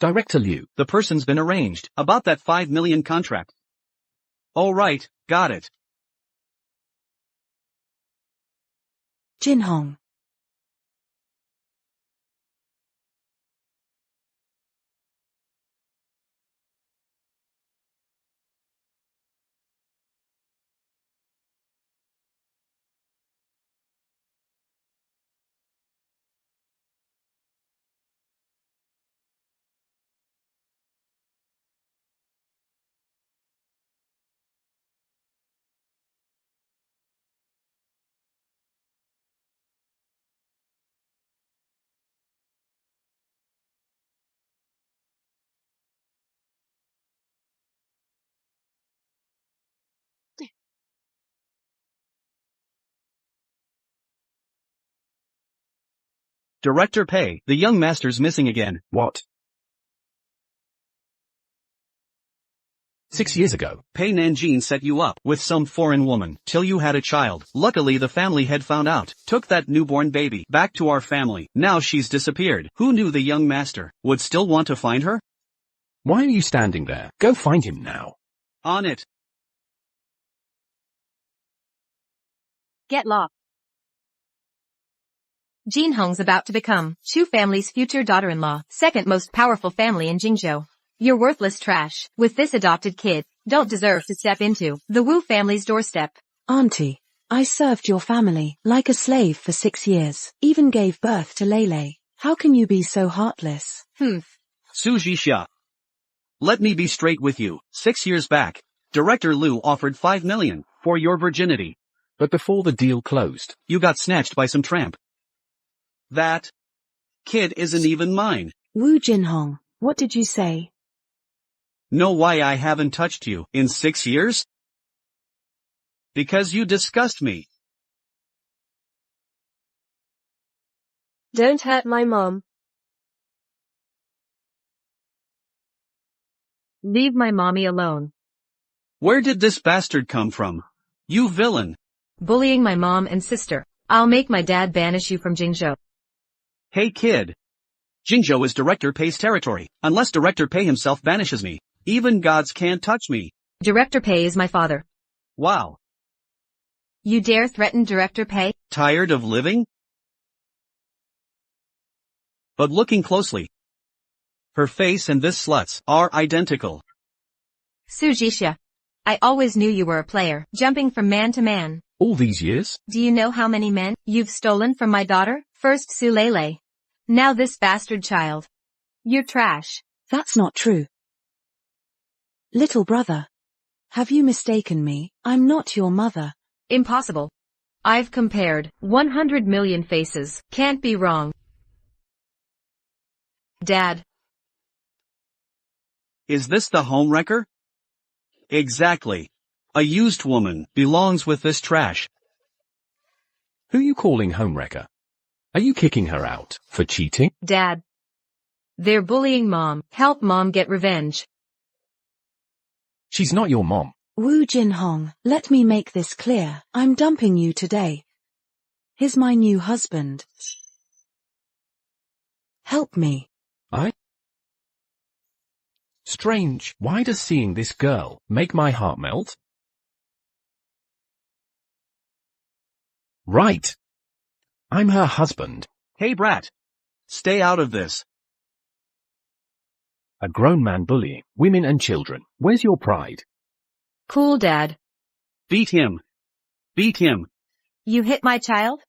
Director Liu. The person's been arranged. About that 5 million contract. All right, got it. Jin Hong. Director Pei, the young master's missing again. What? 6 years ago. Pei Nanjin set you up with some foreign woman till you had a child. Luckily the family had found out, took that newborn baby back to our family. Now she's disappeared. Who knew the young master would still want to find her? Why are you standing there? Go find him now. On it. Get lost. Jin Hong's about to become Chu family's future daughter-in-law, second most powerful family in Jingzhou. You're worthless trash. With this adopted kid, don't deserve to step into the Wu family's doorstep. Auntie, I served your family like a slave for 6 years, even gave birth to Lele. How can you be so heartless? Su Jixia. Let me be straight with you. 6 years back, Director Liu offered 5 million for your virginity. But before the deal closed, You got snatched by some tramp. That kid isn't even mine. Wu Jin Hong, what did you say? Know why I haven't touched you in 6 years? Because you disgust me. Don't hurt my mom. Leave my mommy alone. Where did this bastard come from? You villain. Bullying my mom and sister. I'll make my dad banish you from Jingzhou. Hey kid. Jingzhou is Director Pei's territory. Unless Director Pei himself banishes me, even gods can't touch me. Director Pei is my father. Wow. You dare threaten Director Pei? Tired of living? But looking closely, her face and this slut's are identical. Su Jixia. I always knew you were a player, jumping from man to man. all these years? Do you know how many men you've stolen from my daughter? First Su Lele. Now this bastard child. You're trash. That's not true. Little brother. Have you mistaken me? I'm not your mother. Impossible. I've compared 100 million faces. Can't be wrong. Dad. Is this the homewrecker? Exactly. A used woman belongs with this trash. Who you calling homewrecker? Are you kicking her out for cheating? Dad. They're bullying Mom. Help Mom get revenge. She's not your mom. Wu Jin Hong, let me make this clear. I'm dumping you today. He's my new husband. Help me. Strange. Why does seeing this girl make my heart melt? Right. I'm her husband. Hey brat. Stay out of this. A grown man bullying women and children. Where's your pride? Cool, Dad. Beat him. Beat him. You hit my child?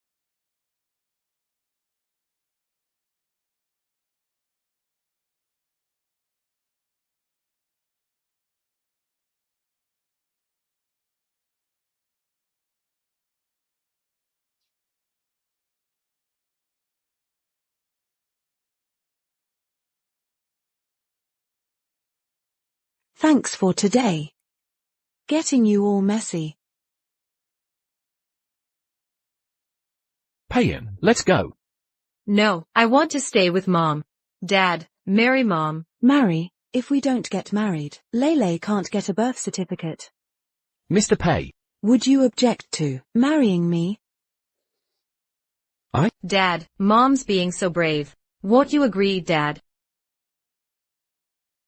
Thanks for today. Getting you all messy. Payan, let's go. No, I want to stay with Mom. Dad, marry Mom. Marry, if we don't get married, Lele can't get a birth certificate. Mr. Pei. Would you object to marrying me? Dad, Mom's being so brave. Won't you agree, Dad?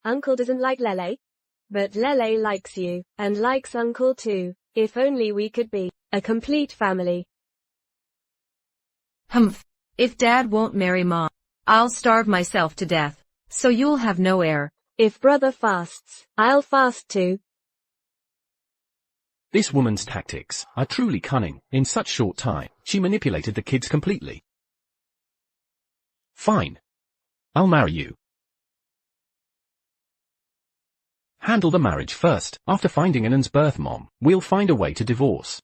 Uncle doesn't like Lele. But Lele likes you, and likes Uncle too. If only we could be a complete family. Humph. If Dad won't marry Mom, I'll starve myself to death. So you'll have no heir. If brother fasts, I'll fast too. This woman's tactics are truly cunning. In such short time, she manipulated the kids completely. Fine. I'll marry you. Handle the marriage first. After finding Annen's birth mom, we'll find a way to divorce.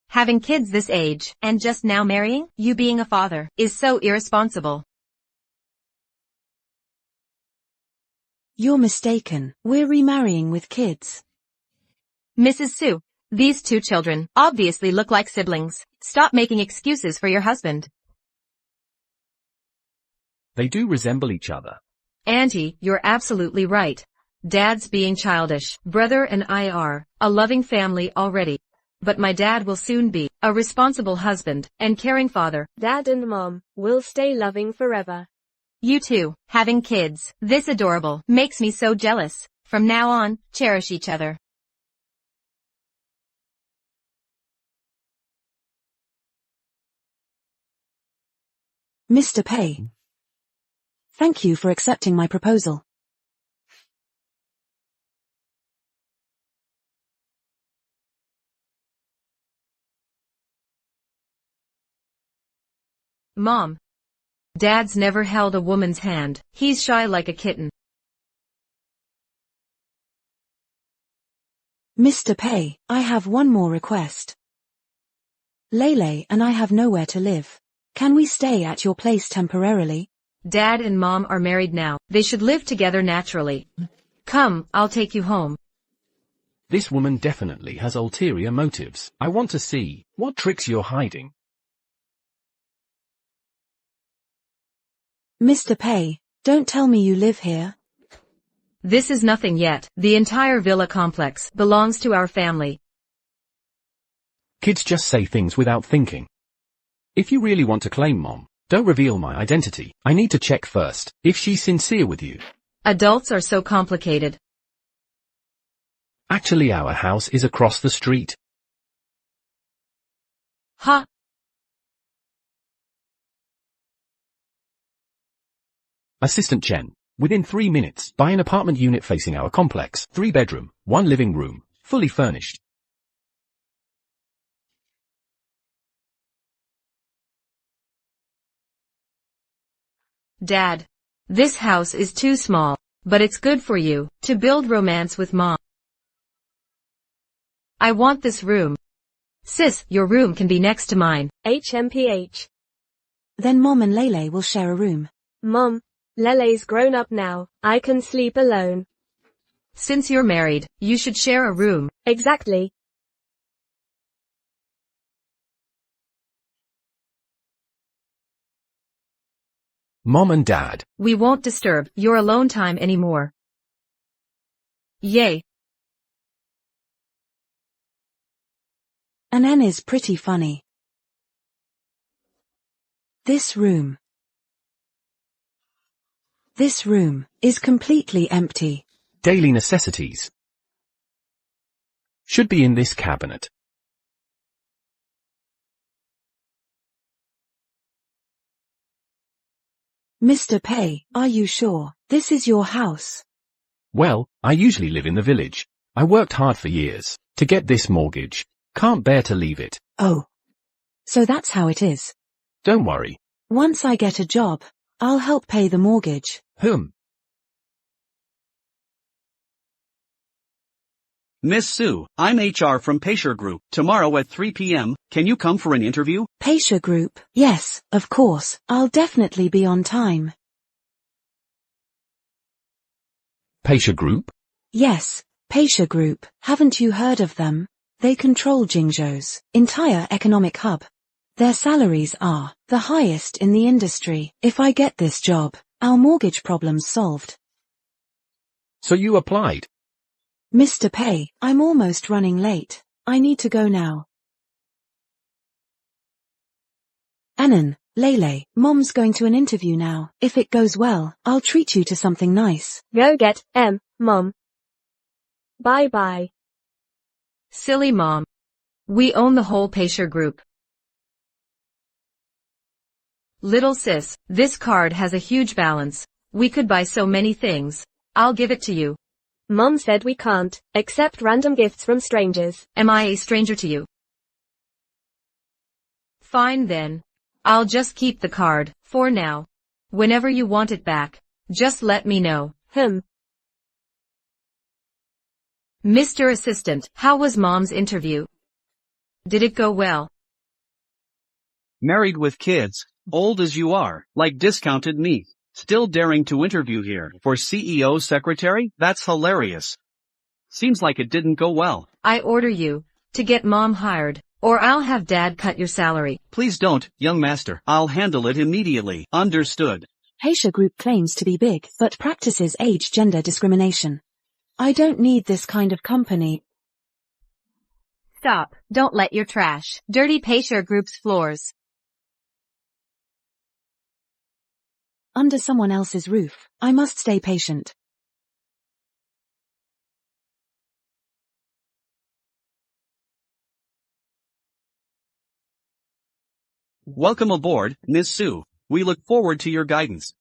Having kids this age, and just now marrying, you being a father, is so irresponsible. You're mistaken. We're remarrying with kids. Mrs. Sue, these two children obviously look like siblings. Stop making excuses for your husband. They do resemble each other. Auntie, you're absolutely right. Dad's being childish. Brother and I are a loving family already. But my dad will soon be a responsible husband and caring father. Dad and Mom will stay loving forever. You two, having kids, this adorable, makes me so jealous. From now on, cherish each other. Mr. Pei. Thank you for accepting my proposal. Mom. Dad's never held a woman's hand. He's shy like a kitten. Mr. Pei, I have one more request. Lele and I have nowhere to live. Can we stay at your place temporarily? Dad and Mom are married now. They should live together naturally. Come, I'll take you home. This woman definitely has ulterior motives. I want to see what tricks you're hiding. Mr. Pei, don't tell me you live here. This is nothing yet. The entire villa complex belongs to our family. Kids just say things without thinking. If you really want to claim Mom, don't reveal my identity. I need to check first if she's sincere with you. Adults are so complicated. Actually, our house is across the street. Ha! Assistant Chen, within 3 minutes, buy an apartment unit facing our complex. 3-bedroom, 1 living room, fully furnished. Dad. This house is too small, but it's good for you to build romance with Mom. I want this room. Sis, your room can be next to mine. HMPH. Then Mom and Lele will share a room. Mom, Lele's grown up now. I can sleep alone. Since you're married, you should share a room. Exactly. Mom and Dad. We won't disturb your alone time anymore. Yay. Annen is pretty funny. This room is completely empty. Daily necessities should be in this cabinet. Mr. Pei, are you sure this is your house? Well, I usually live in the village. I worked hard for years to get this mortgage. Can't bear to leave it. Oh. So that's how it is. Don't worry. Once I get a job, I'll help pay the mortgage. Miss Sue, I'm HR from Paysure Group. Tomorrow at 3 p.m., can you come for an interview? Paysure Group. Yes, of course. I'll definitely be on time. Paysure Group? Yes, Paysure Group. Haven't you heard of them? They control Jingzhou's entire economic hub. Their salaries are the highest in the industry. If I get this job, our mortgage problem's solved. So you applied? Mr. Pei, I'm almost running late. I need to go now. Annen, Lele, Mom's going to an interview now. If it goes well, I'll treat you to something nice. Go get, Mom. Bye bye. Silly Mom. We own the whole Pacer Group. Little sis, this card has a huge balance. We could buy so many things. I'll give it to you. Mom said we can't accept random gifts from strangers. Am I a stranger to you? Fine then. I'll just keep the card, for now. Whenever you want it back, just let me know. Mr. Assistant, how was Mom's interview? Did it go well? Married with kids, old as you are, like discounted meat. Still daring to interview here for CEO secretary? That's hilarious. Seems like it didn't go well. I order you to get Mom hired, or I'll have Dad cut your salary. Please don't, young master. I'll handle it immediately. Understood. Pacer Group claims to be big, but practices age-gender discrimination. I don't need this kind of company. Stop. Don't let your trash dirty Pacer Group's floors. Under someone else's roof, I must stay patient. Welcome aboard, Miss Sue. We look forward to your guidance.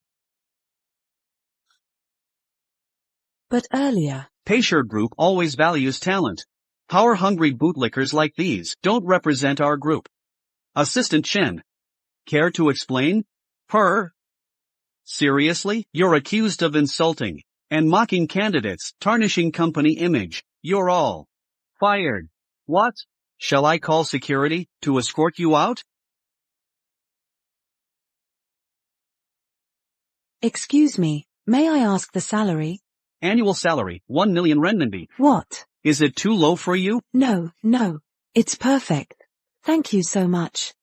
But earlier, Pacer Group always values talent. Power-hungry bootlickers like these don't represent our group. Assistant Chen. Care to explain? Seriously? You're accused of insulting and mocking candidates, tarnishing company image. You're all fired. What? Shall I call security to escort you out? Excuse me, may I ask the salary? Annual salary, 1 million renminbi. What? Is it too low for you? No, it's perfect. Thank you so much.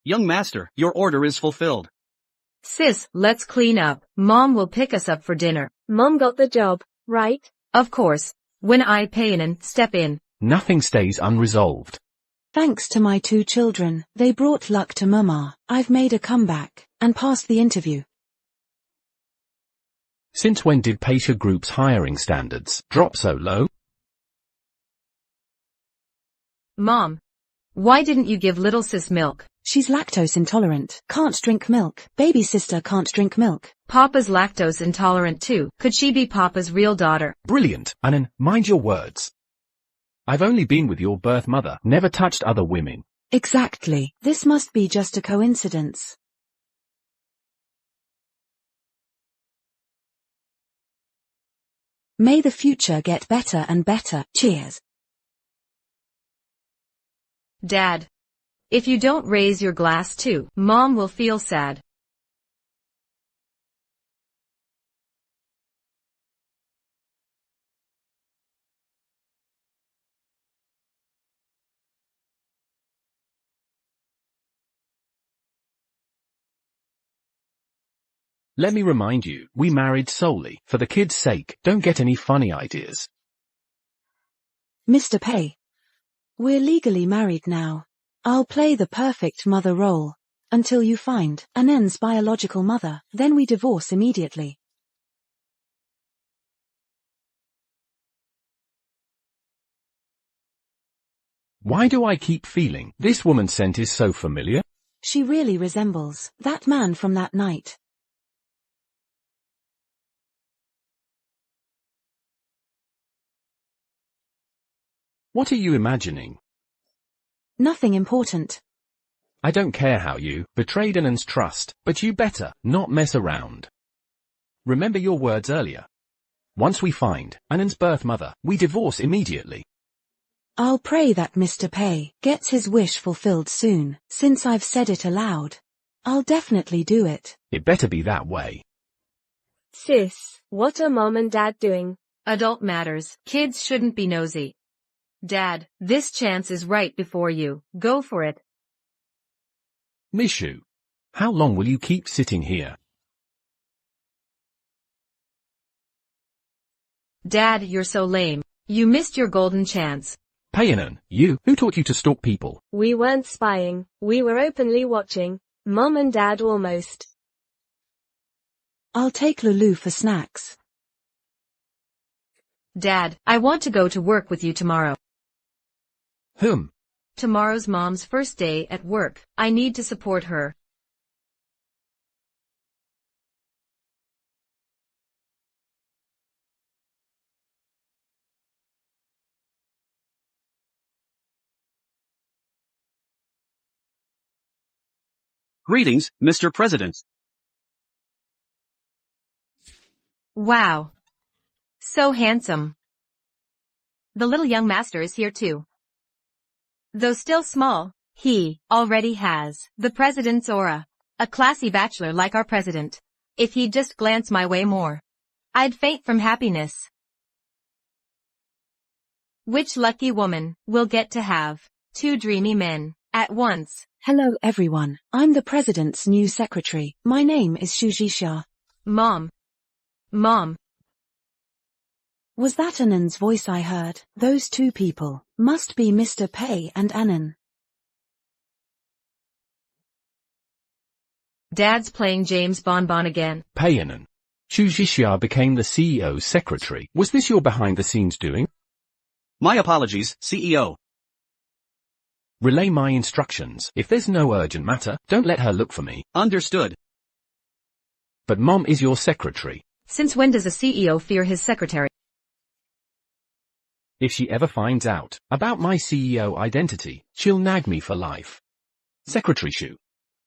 Young master, your order is fulfilled. Sis, let's clean up. Mom will pick us up for dinner. Mom got the job, right? Of course. When I pay in and step in. Nothing stays unresolved. Thanks to my 2 children, they brought luck to Mama. I've made a comeback and passed the interview. Since when did Pacer Group's hiring standards drop so low? Mom, why didn't you give little sis milk? She's lactose intolerant, can't drink milk. Baby sister can't drink milk. Papa's lactose intolerant too. Could she be Papa's real daughter? Brilliant, Annan, mind your words. I've only been with your birth mother, never touched other women. Exactly. This must be just a coincidence. May the future get better and better. Cheers. Dad. If you don't raise your glass too, Mom will feel sad. Let me remind you, we married solely for the kids' sake. Don't get any funny ideas. Mr. Pei. We're legally married now. I'll play the perfect mother role. Until you find Annen's biological mother, then we divorce immediately. Why do I keep feeling this woman's scent is so familiar? She really resembles that man from that night. What are you imagining? Nothing important. I don't care how you betrayed Annen's trust, but you better not mess around. Remember your words earlier. Once we find Annen's birth mother, we divorce immediately. I'll pray that Mr. Pei gets his wish fulfilled soon. Since I've said it aloud, I'll definitely do it. It better be that way. Sis, what are Mom and Dad doing? Adult matters. Kids shouldn't be nosy. Dad, this chance is right before you. Go for it. Mishu, how long will you keep sitting here? Dad, you're so lame. You missed your golden chance. Payanan, you, who taught you to stalk people? We weren't spying, we were openly watching. Mom and Dad almost. I'll take Lulu for snacks. Dad, I want to go to work with you tomorrow. Tomorrow's Mom's first day at work. I need to support her. Greetings, Mr. President. Wow. So handsome. The little young master is here too. Though still small, he already has the president's aura. A classy bachelor like our president. If he'd just glance my way more, I'd faint from happiness. Which lucky woman will get to have two dreamy men at once? Hello everyone, I'm the president's new secretary. My name is Shujisha. Mom. Was that Anand's voice I heard? Those two people must be Mr. Pei and Anand. Dad's playing James Bonbon again. Payanan. Shujisha became the CEO's secretary. Was this your behind-the-scenes doing? My apologies, CEO. Relay my instructions. If there's no urgent matter, don't let her look for me. Understood. But Mom is your secretary. Since when does a CEO fear his secretary? If she ever finds out about my CEO identity, she'll nag me for life. Secretary Shu.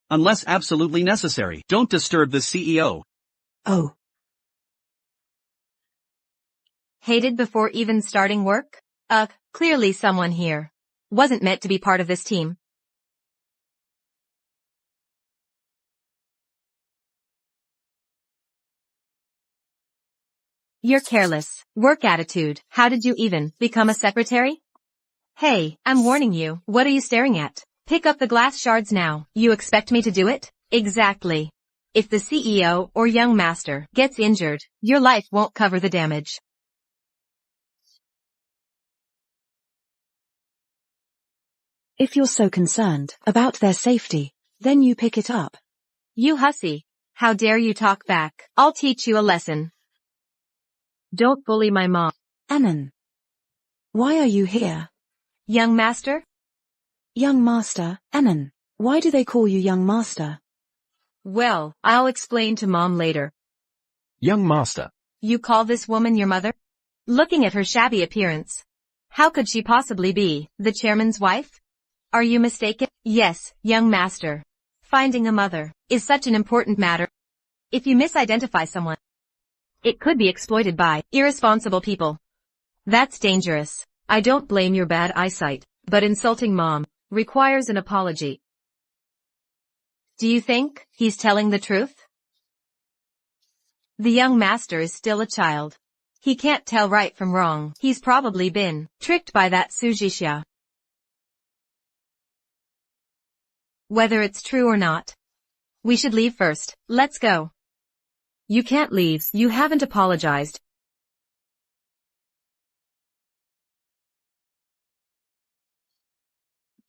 Unless absolutely necessary, don't disturb the CEO. Oh. Hated before even starting work? Clearly someone here wasn't meant to be part of this team. You're careless. Work attitude. How did you even become a secretary? Hey, I'm warning you. What are you staring at? Pick up the glass shards now. You expect me to do it? Exactly. If the CEO or young master gets injured, your life won't cover the damage. If you're so concerned about their safety, then you pick it up. You hussy. How dare you talk back? I'll teach you a lesson. Don't bully my mom. Anand. Why are you here? Young master? Young master, Anand. Why do they call you young master? Well, I'll explain to Mom later. Young master. You call this woman your mother? Looking at her shabby appearance, how could she possibly be the chairman's wife? Are you mistaken? Yes, young master. Finding a mother is such an important matter. If you misidentify someone, it could be exploited by irresponsible people. That's dangerous. I don't blame your bad eyesight, but insulting Mom requires an apology. Do you think he's telling the truth? The young master is still a child. He can't tell right from wrong. He's probably been tricked by that Shujisha. Whether it's true or not, we should leave first. Let's go. You can't leave. You haven't apologized.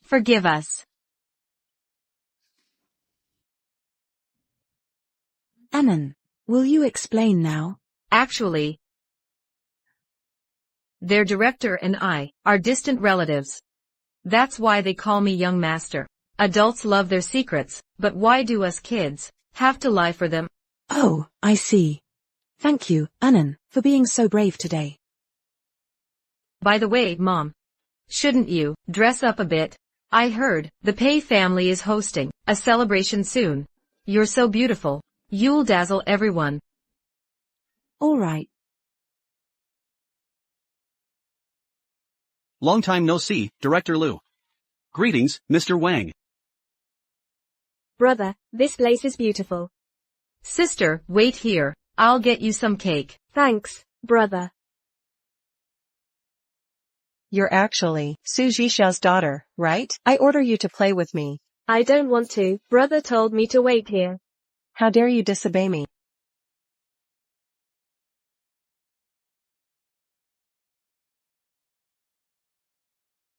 Forgive us. Anand, will you explain now? Actually, their director and I are distant relatives. That's why they call me young master. Adults love their secrets, but why do us kids have to lie for them? Oh, I see. Thank you, Anand, for being so brave today. By the way, Mom, shouldn't you dress up a bit? I heard the Pei family is hosting a celebration soon. You're so beautiful. You'll dazzle everyone. All right. Long time no see, Director Liu. Greetings, Mr. Wang. Brother, this place is beautiful. Sister, wait here. I'll get you some cake. Thanks, brother. You're actually Shujisha's daughter, right? I order you to play with me. I don't want to. Brother told me to wait here. How dare you disobey me?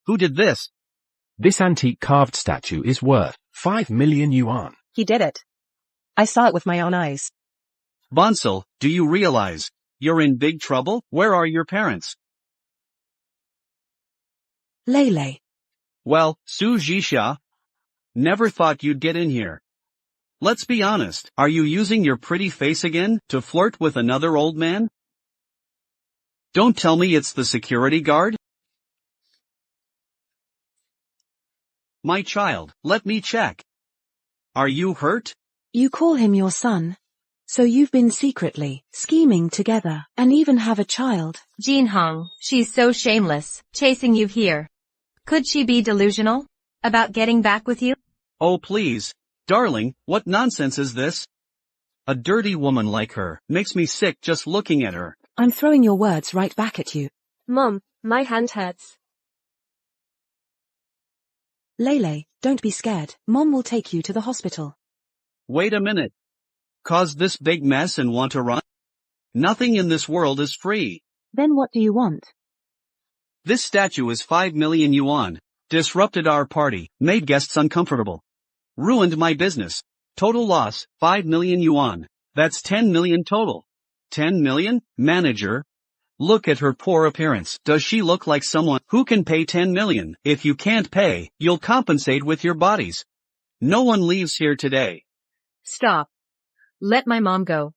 Who did this? This antique carved statue is worth 5 million yuan. He did it. I saw it with my own eyes. Bonsal, do you realize you're in big trouble? Where are your parents? Lele. Well, Su Jixia, never thought you'd get in here. Let's be honest, are you using your pretty face again to flirt with another old man? Don't tell me it's the security guard? My child, let me check. Are you hurt? You call him your son? So you've been secretly scheming together and even have a child? Jin Hong, she's so shameless, chasing you here. Could she be delusional? About getting back with you? Oh please, darling, what nonsense is this? A dirty woman like her makes me sick just looking at her. I'm throwing your words right back at you. Mom, my hand hurts. Lele, don't be scared. Mom will take you to the hospital. Wait a minute. Caused this big mess and want to run? Nothing in this world is free. Then what do you want? This statue is 5 million yuan. Disrupted our party, made guests uncomfortable. Ruined my business. Total loss, 5 million yuan. That's 10 million total. 10 million? Manager? Look at her poor appearance. Does she look like someone who can pay 10 million? If you can't pay, you'll compensate with your bodies. No one leaves here today. Stop. Let my mom go.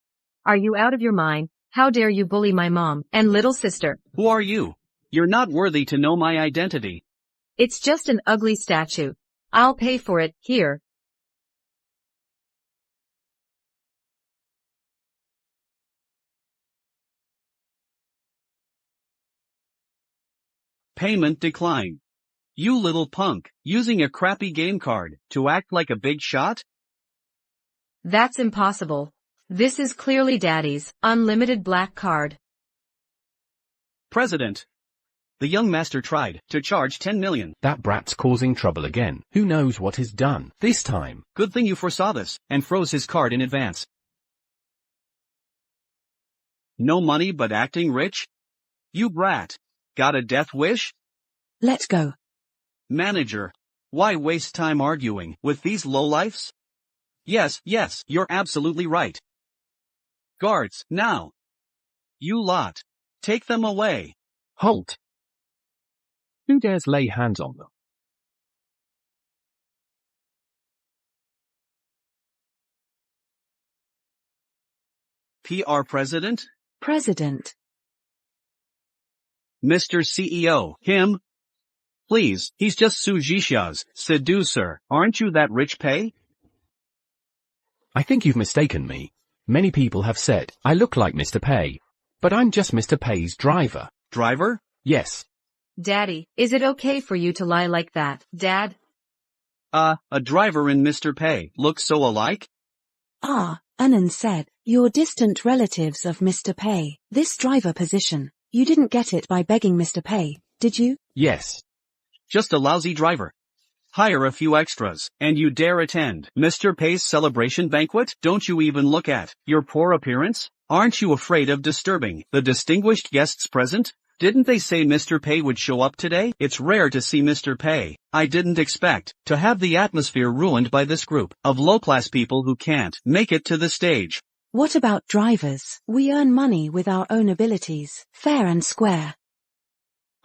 Are you out of your mind? How dare you bully my mom and little sister? Who are you? You're not worthy to know my identity. It's just an ugly statue. I'll pay for it, here. Payment declined. You little punk, using a crappy game card to act like a big shot? That's impossible. This is clearly Daddy's unlimited black card. President. The young master tried to charge 10 million. That brat's causing trouble again. Who knows what he's done this time? Good thing you foresaw this and froze his card in advance. No money but acting rich? You brat. Got a death wish? Let's go. Manager. Why waste time arguing with these lowlifes? Yes, you're absolutely right. Guards, now. You lot. Take them away. Halt! Who dares lay hands on them? PR President? President. Mr. CEO, him? Please, he's just Su Jixia's seducer. Aren't you that rich pay? I think you've mistaken me. Many people have said I look like Mr. Pei. But I'm just Mr. Pei's driver. Driver? Yes. Daddy, is it okay for you to lie like that, Dad? A driver and Mr. Pei look so alike? Ah, Anand said, you're distant relatives of Mr. Pei. This driver position, you didn't get it by begging Mr. Pei, did you? Yes. Just a lousy driver. Hire a few extras, and you dare attend Mr. Pei's celebration banquet? Don't you even look at your poor appearance? Aren't you afraid of disturbing the distinguished guests present? Didn't they say Mr. Pei would show up today? It's rare to see Mr. Pei. I didn't expect to have the atmosphere ruined by this group of low-class people who can't make it to the stage. What about drivers? We earn money with our own abilities, fair and square.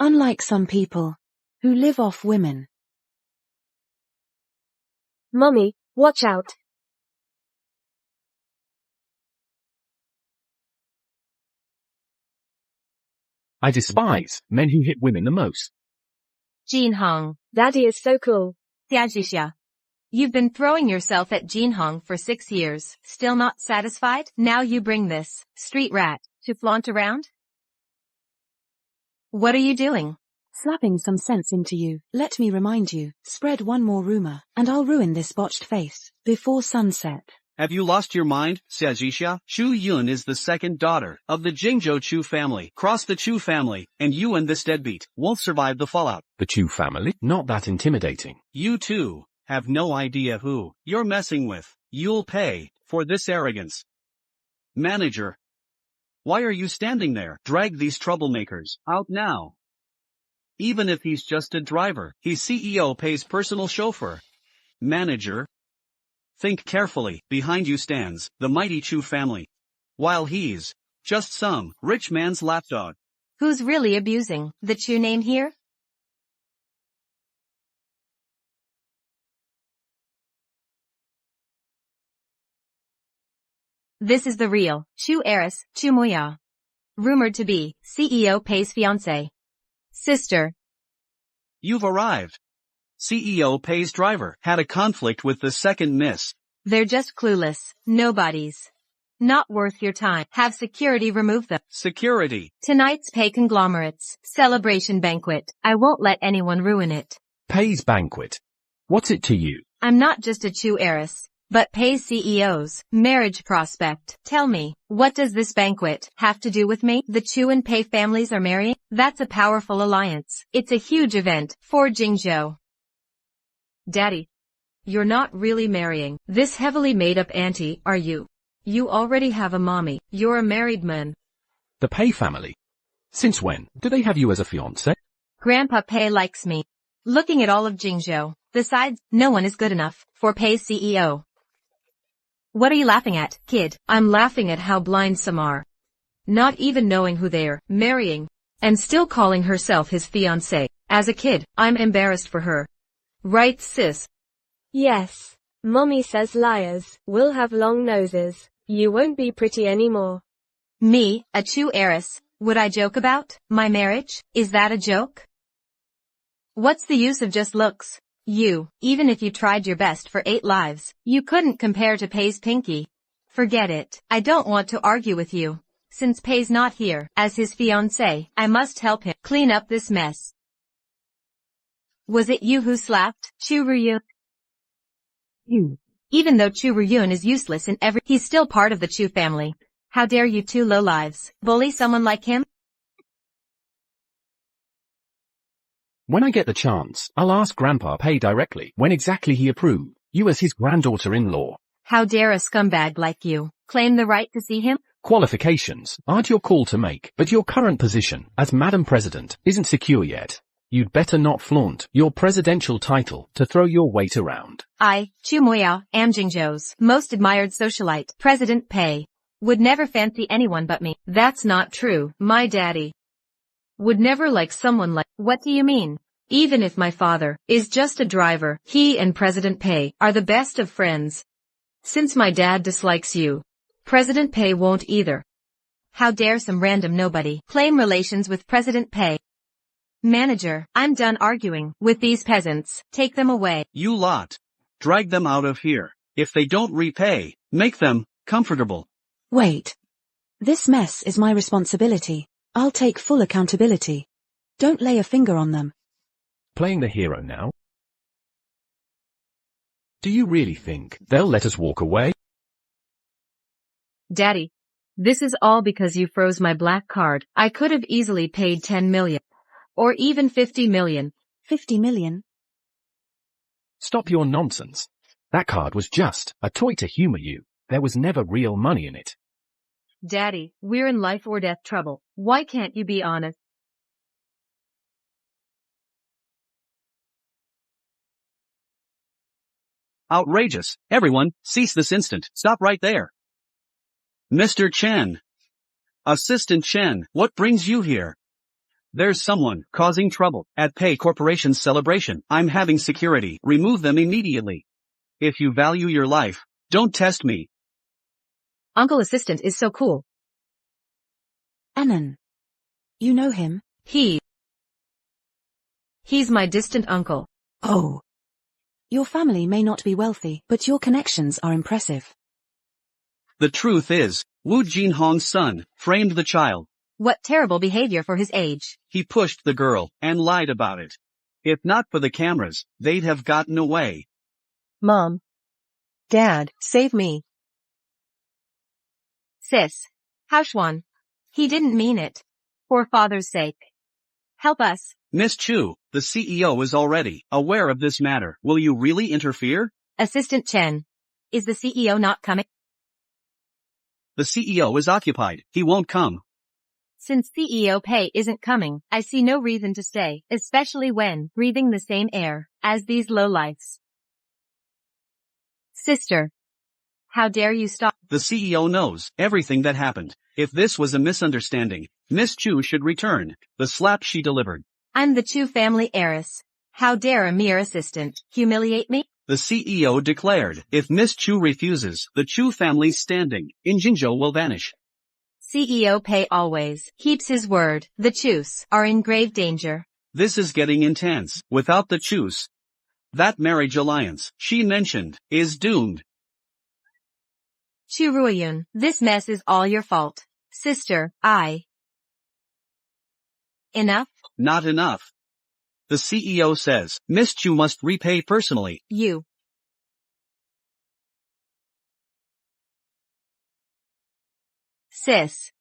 Unlike some people who live off women. Mommy, watch out. I despise men who hit women the most. Jin Hong. Daddy is so cool. Xia Jixia. You've been throwing yourself at Jin Hong for 6 years. Still not satisfied? Now you bring this street rat to flaunt around? What are you doing? Slapping some sense into you. Let me remind you, spread one more rumor, and I'll ruin this botched face before sunset. Have you lost your mind, Xia Jixia? Chu Yun is the second daughter of the Jingzhou Chu family. Cross the Chu family, and you and this deadbeat won't survive the fallout. The Chu family? Not that intimidating. You too have no idea who you're messing with. You'll pay for this arrogance. Manager. Why are you standing there? Drag these troublemakers out now. Even if he's just a driver, his CEO pays personal chauffeur. Manager. Think carefully, behind you stands the mighty Chu family. While he's just some rich man's lapdog. Who's really abusing the Chu name here? This is the real Chu heiress, Chu Moya. Rumored to be CEO pays fiancé. Sister. You've arrived. CEO pays driver had a conflict with the second miss. They're just clueless, nobodies. Not worth your time. Have security remove them. Security. Tonight's pay conglomerates celebration banquet. I won't let anyone ruin it. Pay's banquet. What's it to you? I'm not just a Chu heiress, but Pay's CEO's marriage prospect. Tell me, what does this banquet have to do with me? The Chu and Pay families are marrying? That's a powerful alliance. It's a huge event for Jingzhou. Daddy, you're not really marrying this heavily made-up auntie, are you? You already have a mommy. You're a married man. The Pay family. Since when do they have you as a fiancé? Grandpa Pay likes me. Looking at all of Jingzhou. Besides, no one is good enough for Pay's CEO. What are you laughing at, kid? I'm laughing at how blind some are. Not even knowing who they're marrying, and still calling herself his fiancé. As a kid, I'm embarrassed for her. Right, sis? Yes. Mommy says liars will have long noses. You won't be pretty anymore. Me, a Chu heiress, would I joke about my marriage? Is that a joke? What's the use of just looks? You, even if you tried your best for 8 lives, you couldn't compare to Pay's Pinky. Forget it. I don't want to argue with you. Since Pay's not here, as his fiancé, I must help him clean up this mess. Was it you who slapped Chu Ruyun? You. Even though Chu Ruyun is useless in he's still part of the Chu family. How dare you two lowlives bully someone like him? When I get the chance, I'll ask Grandpa Pay directly when exactly he approved you as his granddaughter-in-law. How dare a scumbag like you claim the right to see him? Qualifications aren't your call to make, but your current position as Madam President isn't secure yet. You'd better not flaunt your presidential title to throw your weight around. I, Chu Moya, am Jingzhou's most admired socialite. President Pay would never fancy anyone but me. That's not true. My daddy would never like someone like... What do you mean? Even if my father is just a driver, he and President Pay are the best of friends. Since my dad dislikes you, President Pay won't either. How dare some random nobody claim relations with President Pay? Manager, I'm done arguing with these peasants. Take them away. You lot. Drag them out of here. If they don't repay, make them comfortable. Wait. This mess is my responsibility. I'll take full accountability. Don't lay a finger on them. Playing the hero now? Do you really think they'll let us walk away? Daddy, this is all because you froze my black card. I could have easily paid 10 million. Or even 50 million. 50 million? Stop your nonsense. That card was just a toy to humor you. There was never real money in it. Daddy, we're in life or death trouble. Why can't you be honest? Outrageous. Everyone, cease this instant. Stop right there. Mr. Chen. Assistant Chen, what brings you here? There's someone causing trouble at Pay Corporation's celebration. I'm having security. Remove them immediately. If you value your life, don't test me. Uncle Assistant is so cool. Anan. You know him? He's my distant uncle. Oh. Your family may not be wealthy, but your connections are impressive. The truth is, Wu Jinhong's son framed the child. What terrible behavior for his age. He pushed the girl and lied about it. If not for the cameras, they'd have gotten away. Mom. Dad, save me. Sis. Haoxuan. He didn't mean it. For father's sake. Help us. Miss Chu, the CEO is already aware of this matter. Will you really interfere? Assistant Chen. Is the CEO not coming? The CEO is occupied. He won't come. Since CEO Pei isn't coming, I see no reason to stay, especially when breathing the same air as these lowlifes. Sister. How dare you stop? The CEO knows everything that happened. If this was a misunderstanding, Miss Chu should return the slap she delivered. I'm the Chu family heiress. How dare a mere assistant humiliate me? The CEO declared, if Miss Chu refuses, the Chu family's standing in Jinzhou will vanish. CEO Pei always keeps his word. The Chus are in grave danger. This is getting intense. Without the Chus, that marriage alliance she mentioned is doomed. Chu Ruiyun, this mess is all your fault. Sister, Enough? Not enough. The CEO says, Miss Chu must repay personally. You. Sis.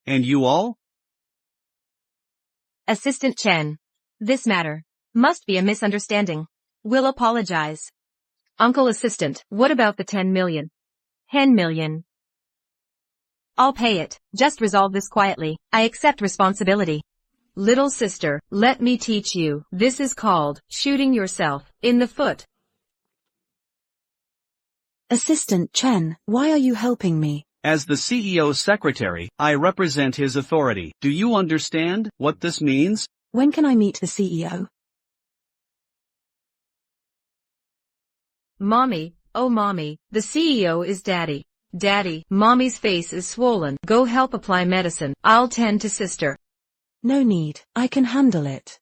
And you all? Assistant Chen. This matter must be a misunderstanding. Will apologize. Uncle Assistant, what about the 10 million? 10 million. I'll pay it. Just resolve this quietly. I accept responsibility. Little sister, let me teach you. This is called shooting yourself in the foot. Assistant Chen, why are you helping me? As the CEO's secretary, I represent his authority. Do you understand what this means? When can I meet the CEO? Mommy, oh mommy, the CEO is daddy. Daddy, mommy's face is swollen. Go help apply medicine. I'll tend to sister. No need, I can handle it.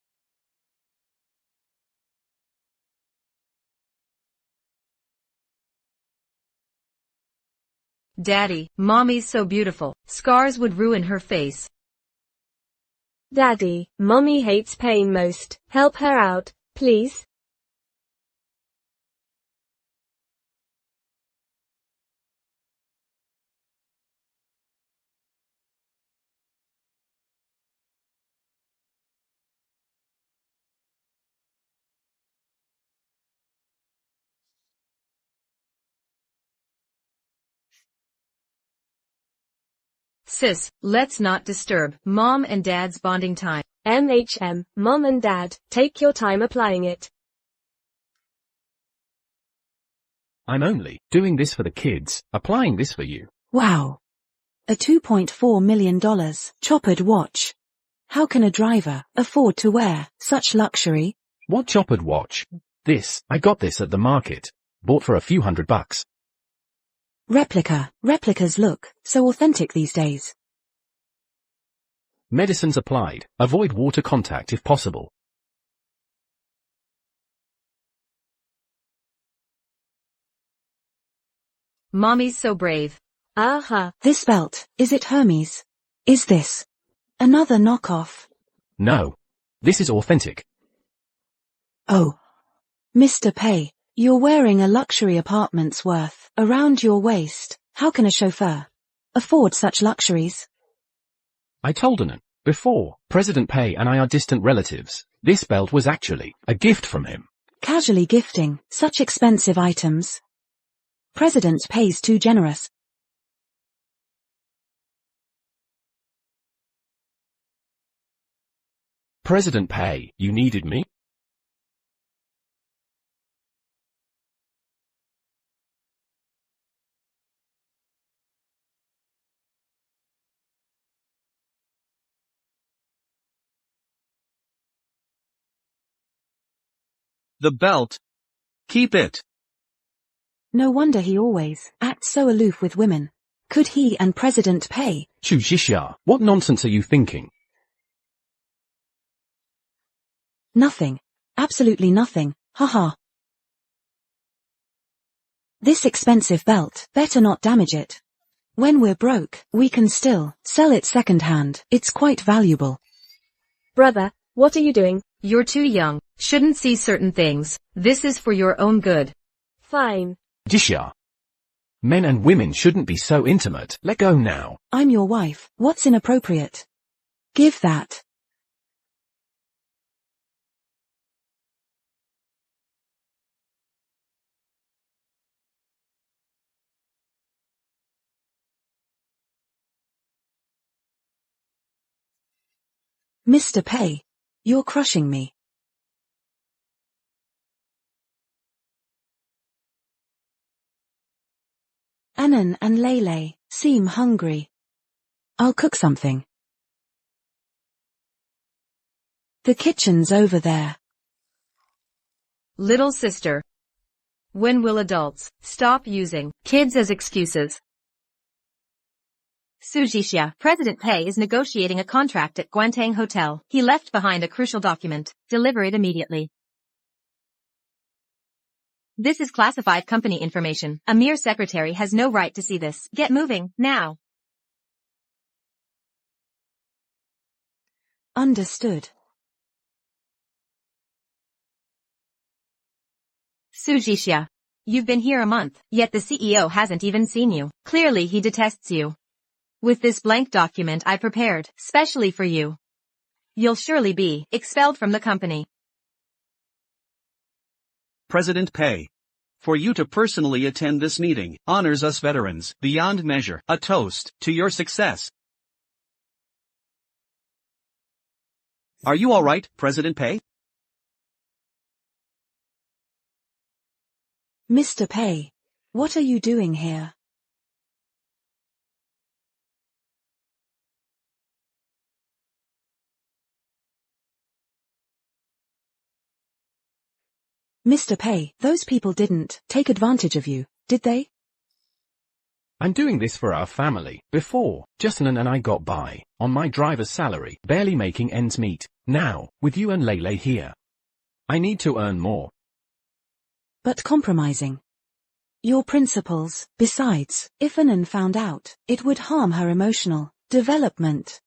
Daddy, mommy's so beautiful. Scars would ruin her face. Daddy, mommy hates pain most. Help her out, please. Sis, let's not disturb mom and dad's bonding time. Mom and dad, take your time applying it. I'm only doing this for the kids, applying this for you. Wow. A $2.4 million choppered watch. How can a driver afford to wear such luxury? What choppered watch? I got this at the market. Bought for a few $100. Replica. Replicas look so authentic these days. Medicines applied. Avoid water contact if possible. Mommy's so brave. Aha. This belt, is it Hermes? Is this another knockoff? No. This is authentic. Oh. Mr. Pei, you're wearing a luxury apartment's worth around your waist. How can a chauffeur afford such luxuries? I told Anan before, President Pei and I are distant relatives. This belt was actually a gift from him. Casually gifting such expensive items. President Pei's too generous. President Pei, you needed me? The belt. Keep it. No wonder he always acts so aloof with women. Could he and President Pei? Chu Xixia, what nonsense are you thinking? Nothing. Absolutely nothing. Haha. This expensive belt, better not damage it. When we're broke, we can still sell it second-hand. It's quite valuable. Brother, what are you doing? You're too young. Shouldn't see certain things. This is for your own good. Fine. Xixia. Men and women shouldn't be so intimate. Let go now. I'm your wife. What's inappropriate? Give that. Mr. Pei, you're crushing me. Anan and Lele seem hungry. I'll cook something. The kitchen's over there. Little sister. When will adults stop using kids as excuses? Sujixia, President Pei is negotiating a contract at Guantang Hotel. He left behind a crucial document. Deliver it immediately. This is classified company information. A mere secretary has no right to see this. Get moving, now. Understood. Sujixia. You've been here a month, yet the CEO hasn't even seen you. Clearly he detests you. With this blank document I prepared, specially for you. You'll surely be expelled from the company. President Pei. For you to personally attend this meeting honors us veterans beyond measure. A toast to your success. Are you all right, President Pei? Mr. Pei, what are you doing here? Mr. Pei, those people didn't take advantage of you, did they? I'm doing this for our family. Before, Justin and I got by, on my driver's salary, barely making ends meet. Now, with you and Lele here, I need to earn more. But compromising your principles. Besides, if Anan found out, it would harm her emotional development.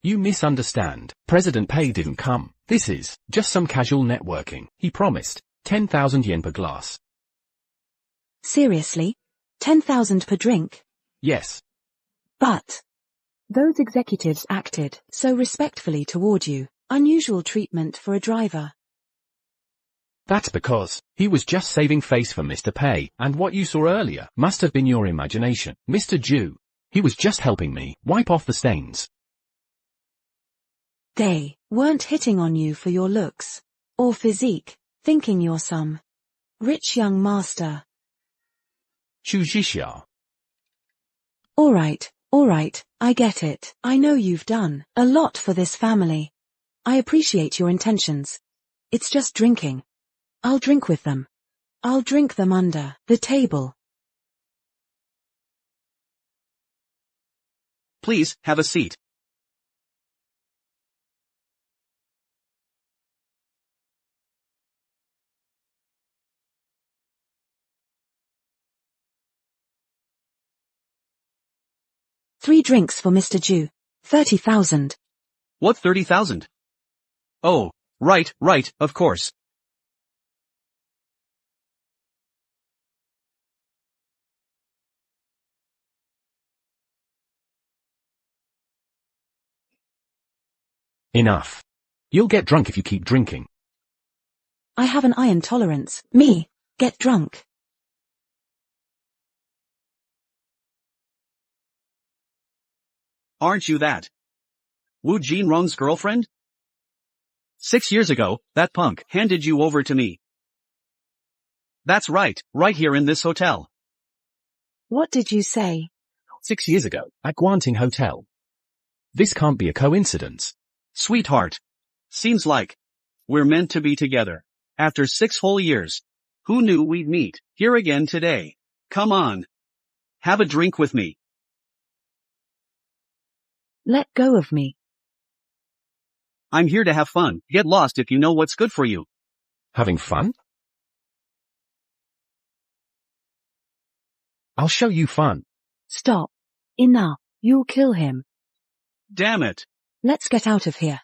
You misunderstand. President Pei didn't come. This is just some casual networking. He promised 10,000 yen per glass. Seriously? 10,000 per drink? Yes. But those executives acted so respectfully toward you. Unusual treatment for a driver. That's because he was just saving face for Mr. Pei, and what you saw earlier must have been your imagination. Mr. Ju, he was just helping me wipe off the stains. They weren't hitting on you for your looks or physique, thinking you're some rich young master. Sujixia. All right, I get it. I know you've done a lot for this family. I appreciate your intentions. It's just drinking. I'll drink with them. I'll drink them under the table. Please, have a seat. Three drinks for Mr. Ju. 30,000. What 30,000? Oh, right, of course. Enough. You'll get drunk if you keep drinking. I have an iron tolerance. Me, get drunk. Aren't you that Wu Jinrong's girlfriend? 6 years ago, that punk handed you over to me. That's right here in this hotel. What did you say? 6 years ago, at Guanting Hotel. This can't be a coincidence. Sweetheart. Seems like we're meant to be together. After 6 whole years. Who knew we'd meet here again today? Come on. Have a drink with me. Let go of me. I'm here to have fun. Get lost if you know what's good for you. Having fun? I'll show you fun. Stop. Enough. You'll kill him. Damn it. Let's get out of here.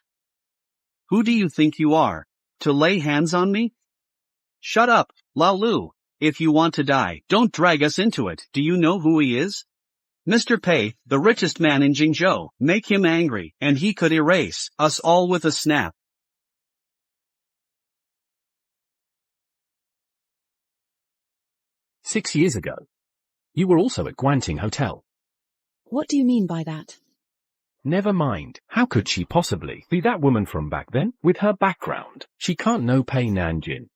Who do you think you are? To lay hands on me? Shut up, Lao Lu. If you want to die, don't drag us into it. Do you know who he is? Mr. Pei, the richest man in Jingzhou. Make him angry, and he could erase us all with a snap. "6 years ago. You were also at Guanting Hotel. What do you mean by that? Never mind. How could she possibly be that woman from back then? With her background, she can't know Pei Nanjin.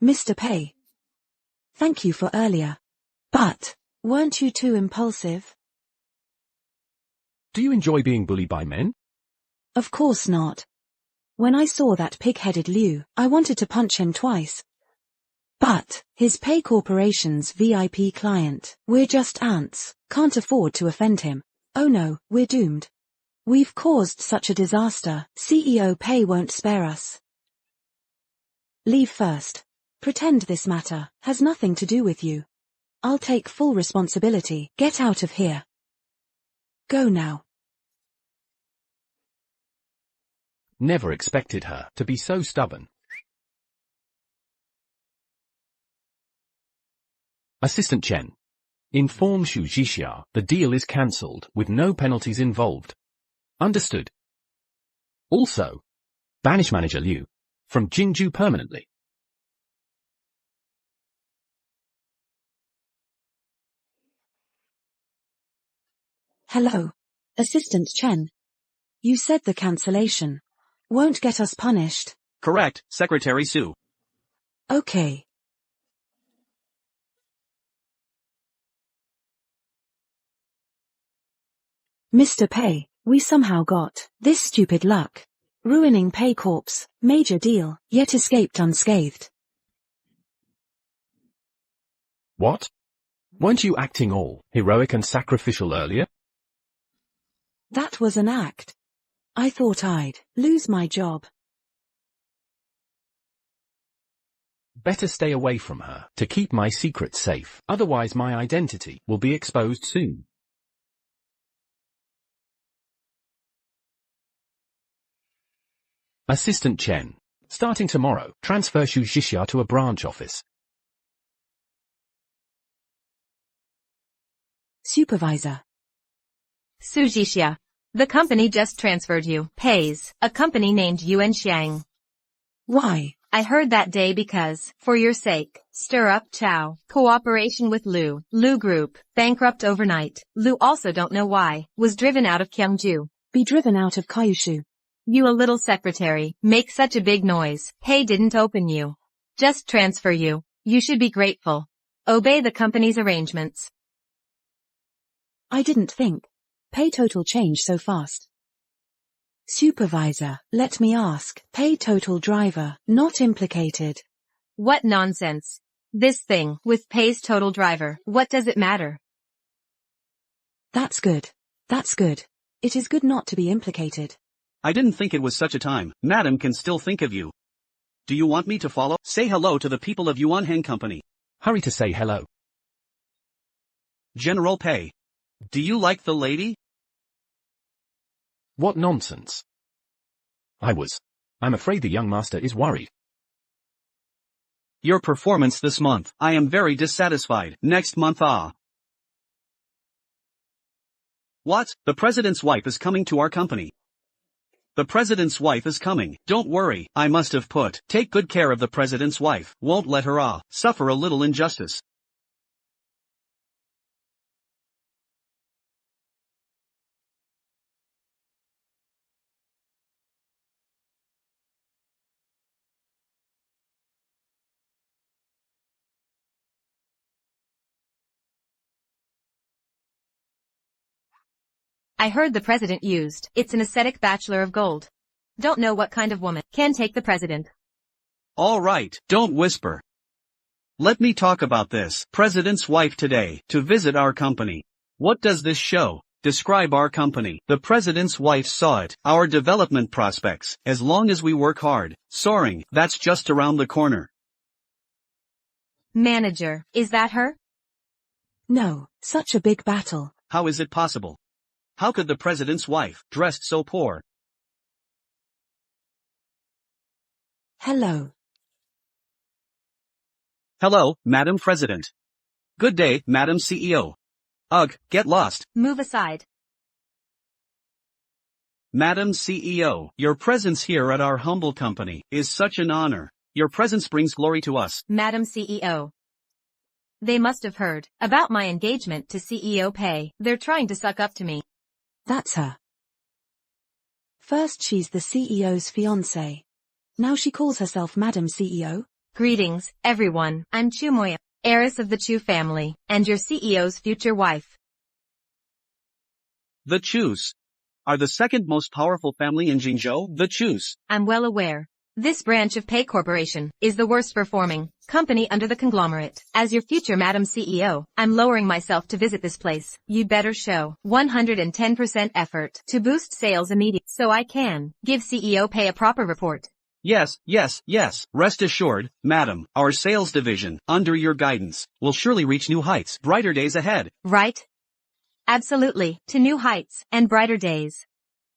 Mr. Pei. Thank you for earlier. But, weren't you too impulsive? Do you enjoy being bullied by men? Of course not. When I saw that pig-headed Liu, I wanted to punch him twice. But, his Pei Corporation's VIP client, we're just ants, can't afford to offend him. Oh no, we're doomed. We've caused such a disaster, CEO Pei won't spare us. Leave first. Pretend this matter has nothing to do with you. I'll take full responsibility. Get out of here. Go now. Never expected her to be so stubborn. Assistant Chen. Inform Xu Zhixia the deal is cancelled with no penalties involved. Understood. Also, banish Manager Liu from Jingju permanently. Hello. Assistant Chen. You said the cancellation won't get us punished. Correct, Secretary Su. Okay. Mr. Pei, we somehow got this stupid luck. Ruining Pei Corp's major deal, yet escaped unscathed. What? Weren't you acting all heroic and sacrificial earlier? That was an act. I thought I'd lose my job. Better stay away from her to keep my secret safe, otherwise my identity will be exposed soon. Assistant Chen. Starting tomorrow, transfer Xu Zhixia to a branch office. Supervisor. Su Zhixia. The company just transferred you. Pays. A company named Yuan Xiang. Why? I heard that day because, for your sake, stir up Chao. Cooperation with Lu. Lu Group. Bankrupt overnight. Lu also don't know why. Was driven out of Kyungju. Be driven out of Kyushu. You a little secretary, make such a big noise. Pei didn't open you. Just transfer you. You should be grateful. Obey the company's arrangements. I didn't think. Pei total change so fast. Supervisor, let me ask. Pei total driver, not implicated. What nonsense. This thing, with Pei's total driver, what does it matter? That's good. That's good. It is good not to be implicated. I didn't think it was such a time. Madam can still think of you. Do you want me to follow? Say hello to the people of Yuan Heng Company. Hurry to say hello. General Pei. Do you like the lady? What nonsense. I'm afraid the young master is worried. Your performance this month. I am very dissatisfied. Next month What? The president's wife is coming to our company. The president's wife is coming. Don't worry, I must have take good care of the president's wife. Won't let her suffer a little injustice. I heard the president used. It's an ascetic bachelor of gold. Don't know what kind of woman can take the president. All right, don't whisper. Let me talk about this. President's wife today, to visit our company. What does this show? Describe our company. The president's wife saw it. Our development prospects, as long as we work hard, soaring, that's just around the corner. Manager, is that her? No, such a big battle. How is it possible? How could the president's wife, dressed so poor? Hello. Hello, Madam President. Good day, Madam CEO. Ugh, get lost. Move aside. Madam CEO, your presence here at our humble company is such an honor. Your presence brings glory to us. Madam CEO. They must have heard about my engagement to CEO Pei. They're trying to suck up to me. That's her. First she's the CEO's fiancée. Now she calls herself Madam CEO? Greetings, everyone. I'm Chu Moya, heiress of the Chu family, and your CEO's future wife. The Chus are the second most powerful family in Jingzhou. The Chus. I'm well aware. This branch of Pei Corporation is the worst performing company under the conglomerate. As your future Madam CEO, I'm lowering myself to visit this place. You'd better show 110% effort to boost sales immediately so I can give CEO Pei a proper report. Yes. Rest assured, madam, our sales division, under your guidance, will surely reach new heights, brighter days ahead. Right? Absolutely, to new heights and brighter days.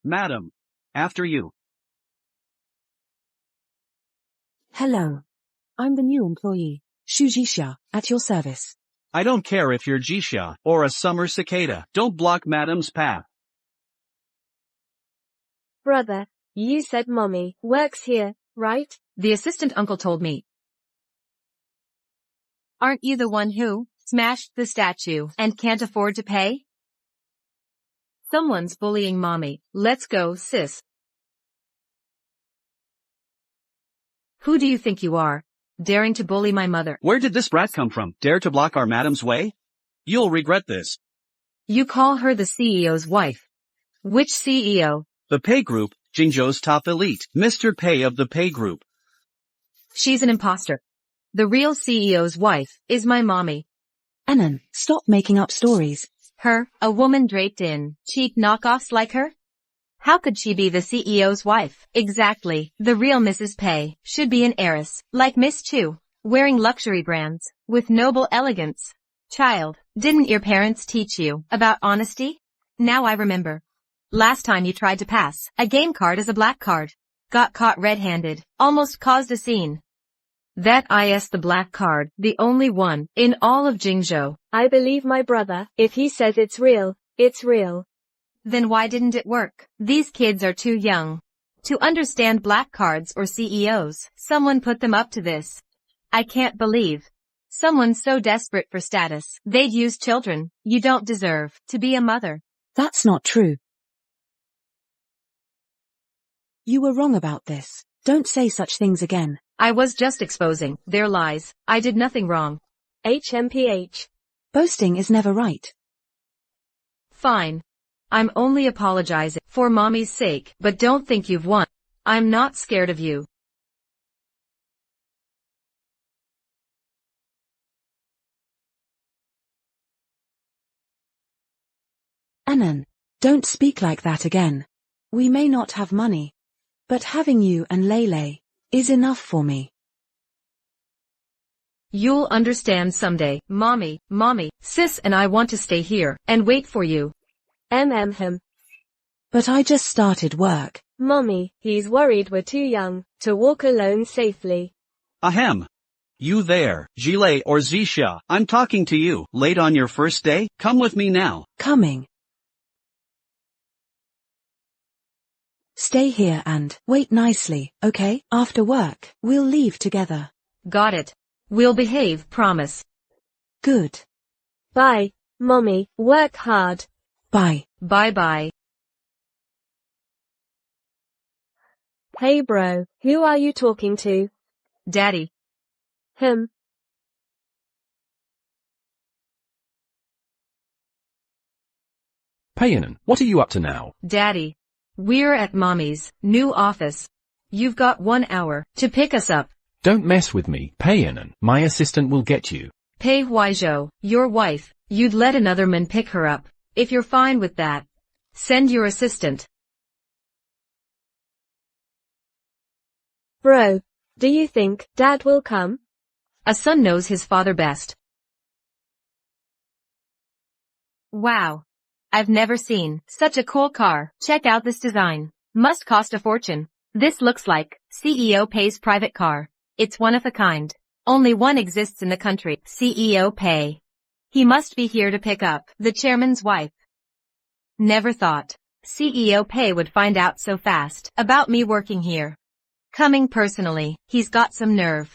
Madam, after you. Hello. I'm the new employee, Xu Jixia, at your service. I don't care if you're Jixia or a summer cicada. Don't block madam's path. Brother, you said mommy works here, right? The assistant uncle told me. Aren't you the one who smashed the statue and can't afford to pay? Someone's bullying mommy. Let's go, sis. Who do you think you are? Daring to bully my mother. Where did this brat come from? Dare to block our madam's way? You'll regret this. You call her the CEO's wife. Which CEO? The Pei Group, Jingzhou's top elite, Mr. Pei of the Pei Group. She's an imposter. The real CEO's wife is my mommy. Anan, stop making up stories. Her, a woman draped in cheap knockoffs like her? How could she be the CEO's wife? Exactly. The real Mrs. Pei should be an heiress, like Miss Chu, wearing luxury brands, with noble elegance. Child, didn't your parents teach you about honesty? Now I remember. Last time you tried to pass a game card as a black card. Got caught red-handed, almost caused a scene. That is the black card, the only one in all of Jingzhou. I believe my brother. If he says it's real, it's real. Then why didn't it work? These kids are too young to understand black cards or CEOs. Someone put them up to this. I can't believe someone so desperate for status. They'd use children. You don't deserve to be a mother. That's not true. You were wrong about this. Don't say such things again. I was just exposing their lies. I did nothing wrong. HMPH. Boasting is never right. Fine. I'm only apologizing for mommy's sake, but don't think you've won. I'm not scared of you. Anan, don't speak like that again. We may not have money, but having you and Lele is enough for me. You'll understand someday. Mommy, sis and I want to stay here and wait for you. Him. But I just started work. Mommy, he's worried we're too young to walk alone safely. Ahem. You there, Jile or Zixia, I'm talking to you. Late on your first day? Come with me now. Coming. Stay here and wait nicely, okay? After work, we'll leave together. Got it. We'll behave, promise. Good. Bye, Mommy. Work hard. Bye. Bye-bye. Hey bro, who are you talking to? Daddy. Him. Payanan, what are you up to now? Daddy. We're at Mommy's new office. You've got 1 hour to pick us up. Don't mess with me, Payanan. My assistant will get you. Pei Huaizhou, your wife, you'd let another man pick her up. If you're fine with that, send your assistant. Bro, do you think Dad will come? A son knows his father best. Wow. I've never seen such a cool car. Check out this design. Must cost a fortune. This looks like CEO Pei's private car. It's one of a kind. Only one exists in the country. CEO Pei. He must be here to pick up the chairman's wife. Never thought CEO Pei would find out so fast about me working here. Coming personally, he's got some nerve.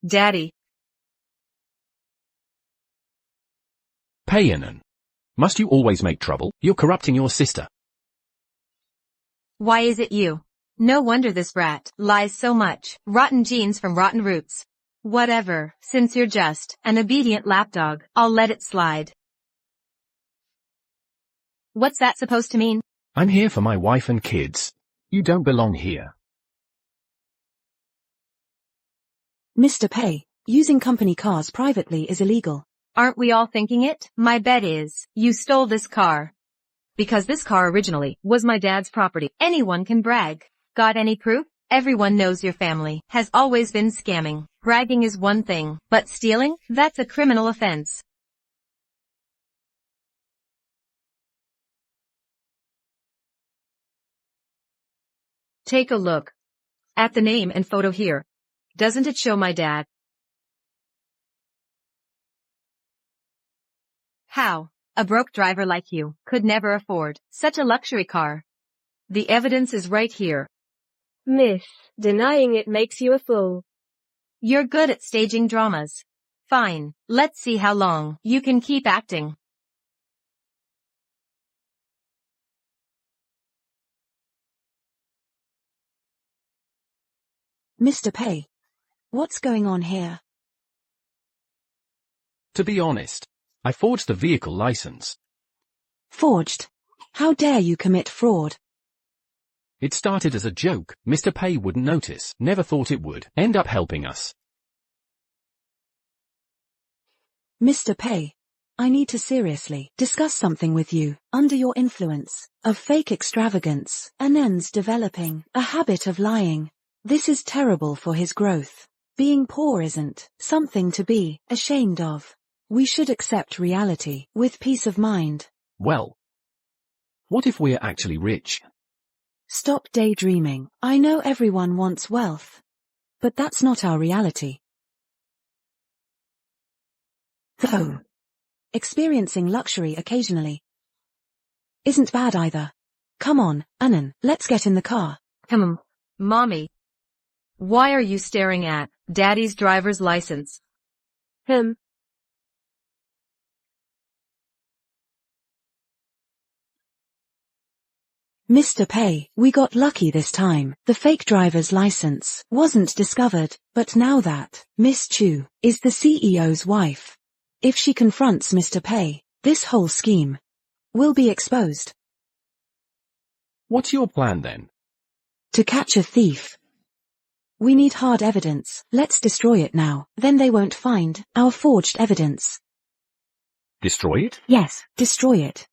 Daddy. Pay Anan. Must you always make trouble? You're corrupting your sister. Why is it you? No wonder this brat lies so much. Rotten genes from rotten roots. Whatever, since you're just an obedient lapdog, I'll let it slide. What's that supposed to mean? I'm here for my wife and kids. You don't belong here. Mr. Pei, using company cars privately is illegal. Aren't we all thinking it? My bet is, you stole this car. Because this car originally was my dad's property. Anyone can brag. Got any proof? Everyone knows your family has always been scamming. Bragging is one thing, but stealing? That's a criminal offense. Take a look at the name and photo here. Doesn't it show my dad? How? A broke driver like you could never afford such a luxury car. The evidence is right here. Miss, denying it makes you a fool. You're good at staging dramas. Fine, let's see how long you can keep acting. Mr. Pei, what's going on here? To be honest, I forged the vehicle license. Forged? How dare you commit fraud? It started as a joke. Mr. Pei wouldn't notice. Never thought it would end up helping us. Mr. Pei, I need to seriously discuss something with you. Under your influence of fake extravagance, Anand's developing a habit of lying. This is terrible for his growth. Being poor isn't something to be ashamed of. We should accept reality with peace of mind. Well, what if we're actually rich? Stop daydreaming. I know everyone wants wealth. But that's not our reality. Though, experiencing luxury occasionally isn't bad either. Come on, Anan, let's get in the car. Mommy. Why are you staring at Daddy's driver's license? Mr. Pei, we got lucky this time. The fake driver's license wasn't discovered, but now that Miss Chu is the CEO's wife, if she confronts Mr. Pei, this whole scheme will be exposed. What's your plan then? To catch a thief. We need hard evidence. Let's destroy it now. Then they won't find our forged evidence. Destroy it? Yes, destroy it.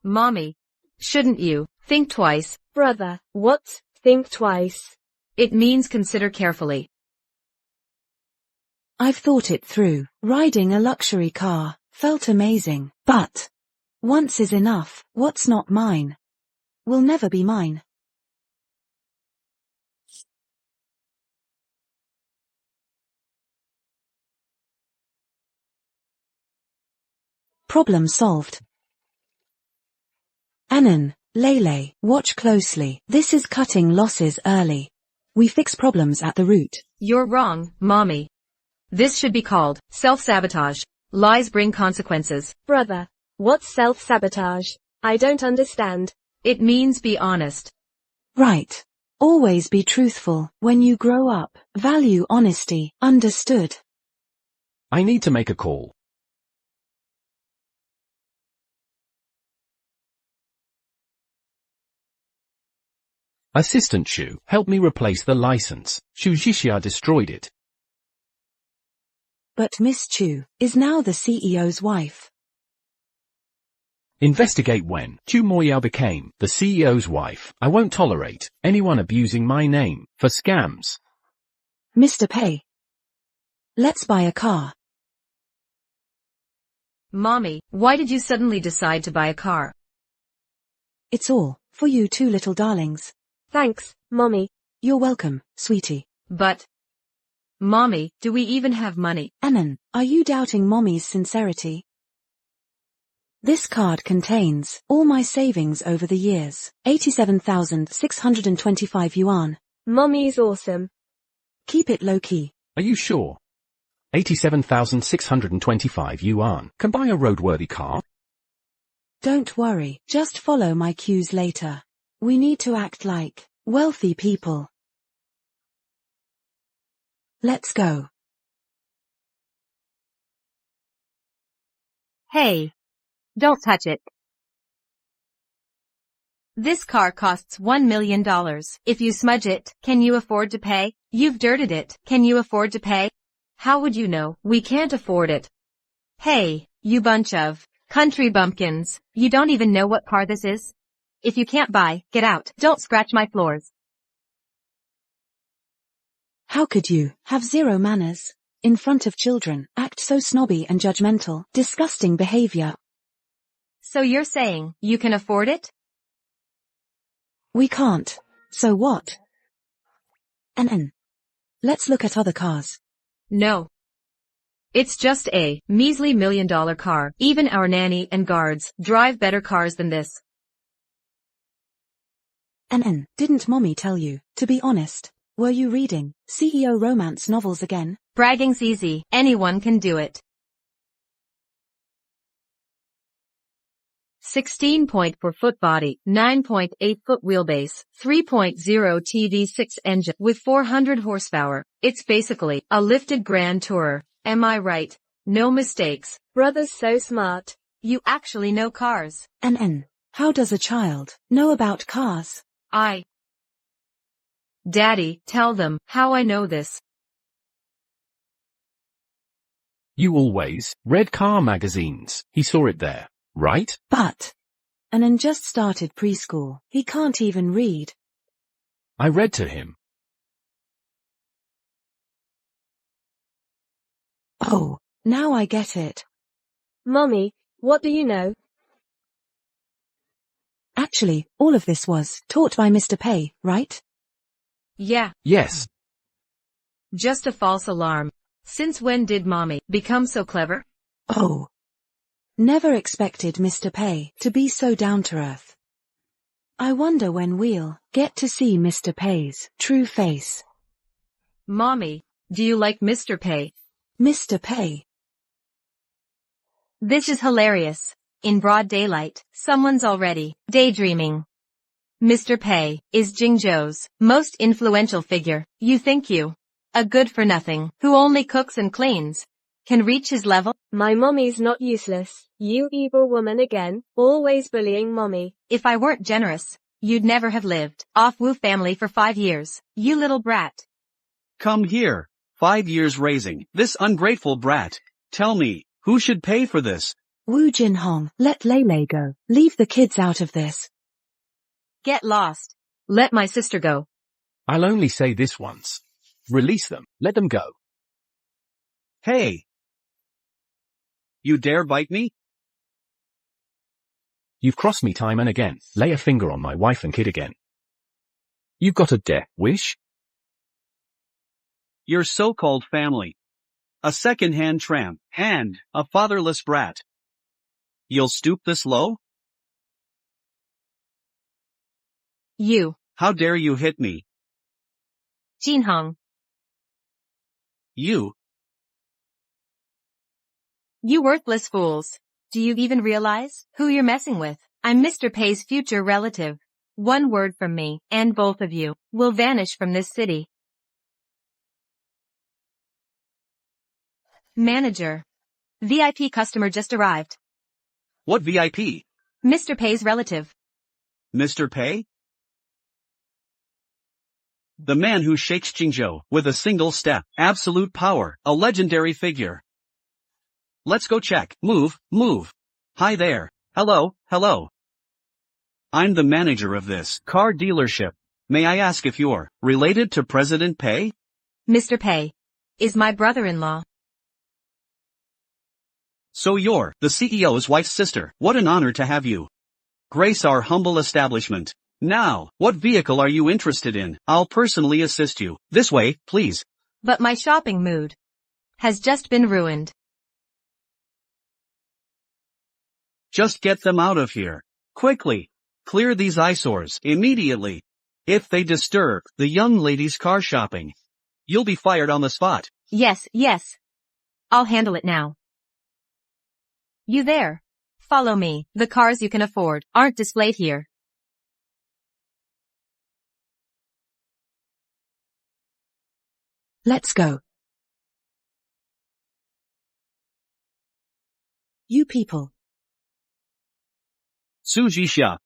Mommy. Shouldn't you think twice? Brother, what? Think twice. It means consider carefully. I've thought it through. Riding a luxury car felt amazing, but once is enough. What's not mine will never be mine. Problem solved. Anan, Lele, watch closely. This is cutting losses early. We fix problems at the root. You're wrong, Mommy. This should be called self-sabotage. Lies bring consequences. Brother, what's self-sabotage? I don't understand. It means be honest. Right. Always be truthful. When you grow up, value honesty. Understood? I need to make a call. Assistant Shu, help me replace the license. Shu Jixia destroyed it. But Miss Chu is now the CEO's wife. Investigate when Chu Moyao became the CEO's wife. I won't tolerate anyone abusing my name for scams. Mr. Pei, let's buy a car. Mommy, why did you suddenly decide to buy a car? It's all for you two little darlings. Thanks, Mommy. You're welcome, sweetie. But, Mommy, do we even have money? Anan, are you doubting Mommy's sincerity? This card contains all my savings over the years. 87,625 yuan. Mommy's awesome. Keep it low-key. Are you sure? 87,625 yuan can buy a roadworthy car? Don't worry, just follow my cues later. We need to act like wealthy people. Let's go. Hey! Don't touch it. This car costs $1 million. If you smudge it, can you afford to pay? You've dirted it, can you afford to pay? How would you know? We can't afford it. Hey, you bunch of country bumpkins, you don't even know what car this is? If you can't buy, get out. Don't scratch my floors. How could you have zero manners? In front of children, act so snobby and judgmental, disgusting behavior. So you're saying, you can afford it? We can't. So what? Let's look at other cars. No. It's just a measly $1 million car. Even our nanny and guards drive better cars than this. Didn't mommy tell you? To be honest, were you reading CEO romance novels again? Bragging's easy. Anyone can do it. 16.4 foot body, 9.8 foot wheelbase, 3.0 TD6 engine with 400 horsepower. It's basically a lifted Grand Tourer. Am I right? No mistakes. Brother's so smart. You actually know cars. How does a child know about cars? Daddy, tell them how I know this. You always read car magazines. He saw it there, right? But Anan just started preschool. He can't even read. I read to him. Oh, now I get it. Mommy, what do you know? Actually, all of this was taught by Mr. Pei, right? Yeah. Yes. Just a false alarm. Since when did mommy become so clever? Oh. Never expected Mr. Pei to be so down to earth. I wonder when we'll get to see Mr. Pei's true face. Mommy, do you like Mr. Pei? Mr. Pei. This is hilarious. In broad daylight, someone's already daydreaming. Mr. Pei is Jingzhou's most influential figure. You think you, a good-for-nothing, who only cooks and cleans, can reach his level? My mommy's not useless. You evil woman again, always bullying mommy. If I weren't generous, you'd never have lived off Wu family for 5 years, you little brat. Come here. 5 years raising this ungrateful brat. Tell me, who should pay for this? Wu Jinhong, let Lei go. Leave the kids out of this. Get lost. Let my sister go. I'll only say this once. Release them. Let them go. Hey! You dare bite me? You've crossed me time and again. Lay a finger on my wife and kid again. You've got a death wish? Your so-called family. A second-hand tramp, and a fatherless brat. You'll stoop this low? You. How dare you hit me? Jinhong. You. You worthless fools. Do you even realize who you're messing with? I'm Mr. Pei's future relative. One word from me, and both of you will vanish from this city. Manager. VIP customer just arrived. What VIP? Mr. Pei's relative. Mr. Pei? The man who shakes Jingzhou with a single step. Absolute power. A legendary figure. Let's go check. Move, move. Hi there. Hello, hello. I'm the manager of this car dealership. May I ask if you're related to President Pei? Mr. Pei is my brother-in-law. So you're the CEO's wife's sister. What an honor to have you grace our humble establishment. Now, what vehicle are you interested in? I'll personally assist you. This way, please. But my shopping mood has just been ruined. Just get them out of here. Quickly. Clear these eyesores immediately. If they disturb the young lady's car shopping, you'll be fired on the spot. Yes, yes. I'll handle it now. You there. Follow me. The cars you can afford aren't displayed here. Let's go. You people. Sujisha.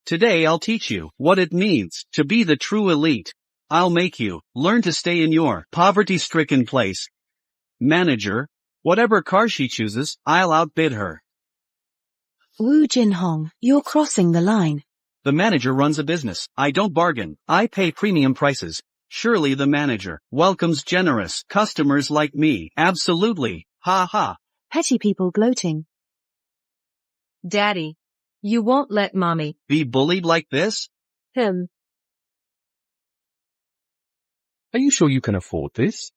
Today I'll teach you what it means to be the true elite. I'll make you learn to stay in your poverty-stricken place. Manager, whatever car she chooses, I'll outbid her. Wu Jinhong, you're crossing the line. The manager runs a business. I don't bargain. I pay premium prices. Surely the manager welcomes generous customers like me. Absolutely. Ha ha. Petty people gloating. Daddy. You won't let mommy. Be bullied like this? Him. Are you sure you can afford this?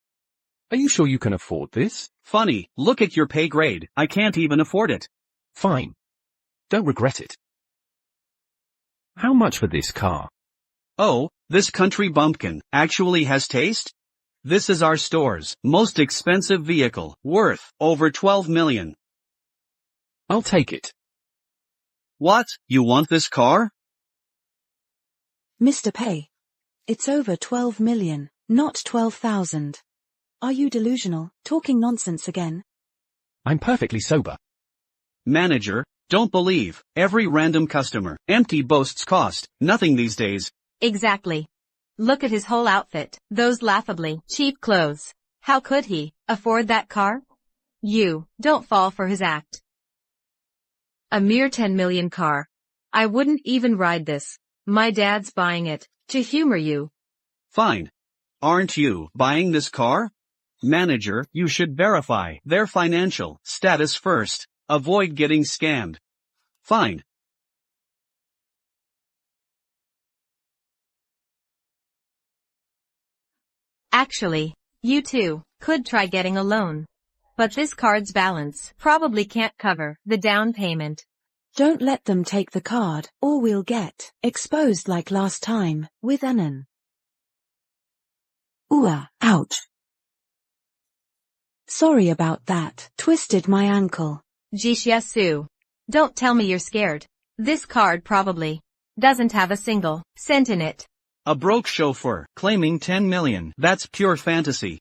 Are you sure you can afford this? Funny, look at your pay grade. I can't even afford it. Fine. Don't regret it. How much for this car? Oh, this country bumpkin actually has taste? This is our store's most expensive vehicle, worth over 12 million. I'll take it. What? You want this car? Mr. Pei. It's over 12 million, not 12,000. Are you delusional, talking nonsense again? I'm perfectly sober. Manager, don't believe every random customer. Empty boasts cost nothing these days. Exactly. Look at his whole outfit. Those laughably cheap clothes. How could he afford that car? You don't fall for his act. A mere 10 million car. I wouldn't even ride this. My dad's buying it to humor you. Fine. Aren't you buying this car? Manager, you should verify their financial status first. Avoid getting scammed. Fine. Actually, you two could try getting a loan. But this card's balance probably can't cover the down payment. Don't let them take the card, or we'll get exposed like last time, with Anan. Ooh, ouch. Sorry about that, twisted my ankle. Jixia Su. Don't tell me you're scared. This card probably doesn't have a single cent in it. A broke chauffeur claiming 10 million. That's pure fantasy.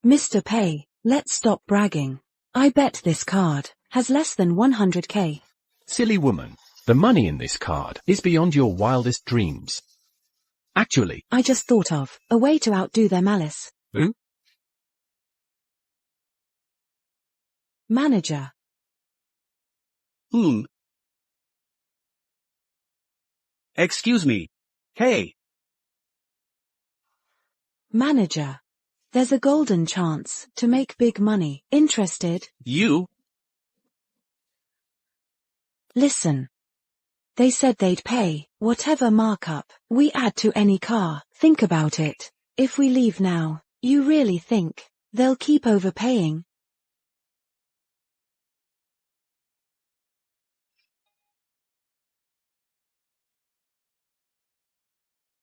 Mr. Pei, let's stop bragging. I bet this card has less than 100k. Silly woman. The money in this card is beyond your wildest dreams. Actually, I just thought of a way to outdo their malice. who? Manager. Excuse me. Hey. Manager. There's a golden chance to make big money. Interested? You? Listen. They said they'd pay whatever markup we add to any car. Think about it. If we leave now, you really think they'll keep overpaying?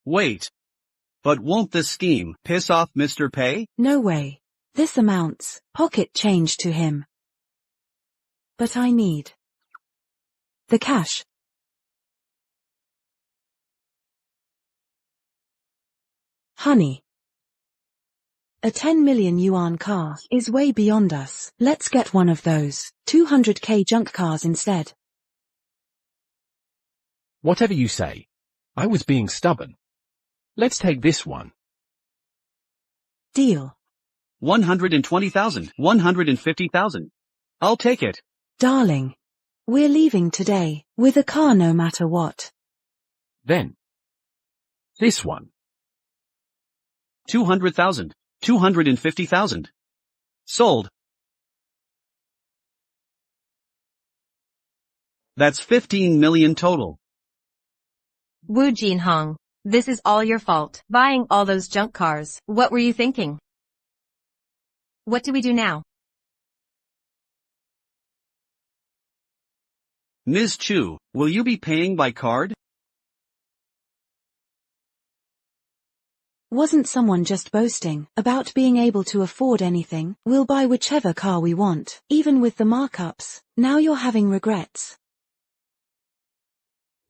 Wait. But won't this scheme piss off Mr. Pei? No way. This amounts pocket change to him. But I need the cash. Honey. A 10 million yuan car is way beyond us. Let's get one of those 200k junk cars instead. Whatever you say. I was being stubborn. Let's take this one. Deal. 120,000, 150,000. I'll take it. Darling. We're leaving today with a car no matter what. Then. This one. 200,000, 250,000. Sold. That's 15 million total. Wu Jinhong. This is all your fault. Buying all those junk cars. What were you thinking? What do we do now? Ms. Chu, will you be paying by card? Wasn't someone just boasting about being able to afford anything? We'll buy whichever car we want, even with the markups. Now you're having regrets.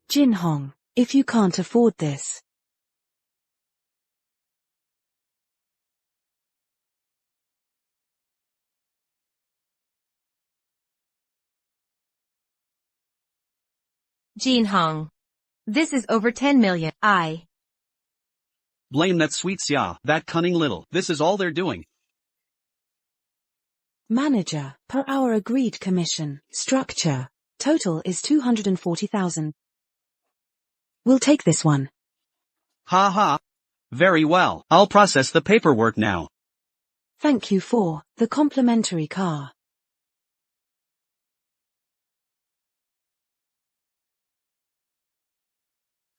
Jin Hong, if you can't afford this. Jin Hong. This is over 10 million. Blame that sweet Xia, that cunning little. This is all they're doing. Manager, per hour agreed commission. Structure. Total is 240,000. We'll take this one. Ha ha. Very well. I'll process the paperwork now. Thank you for the complimentary car.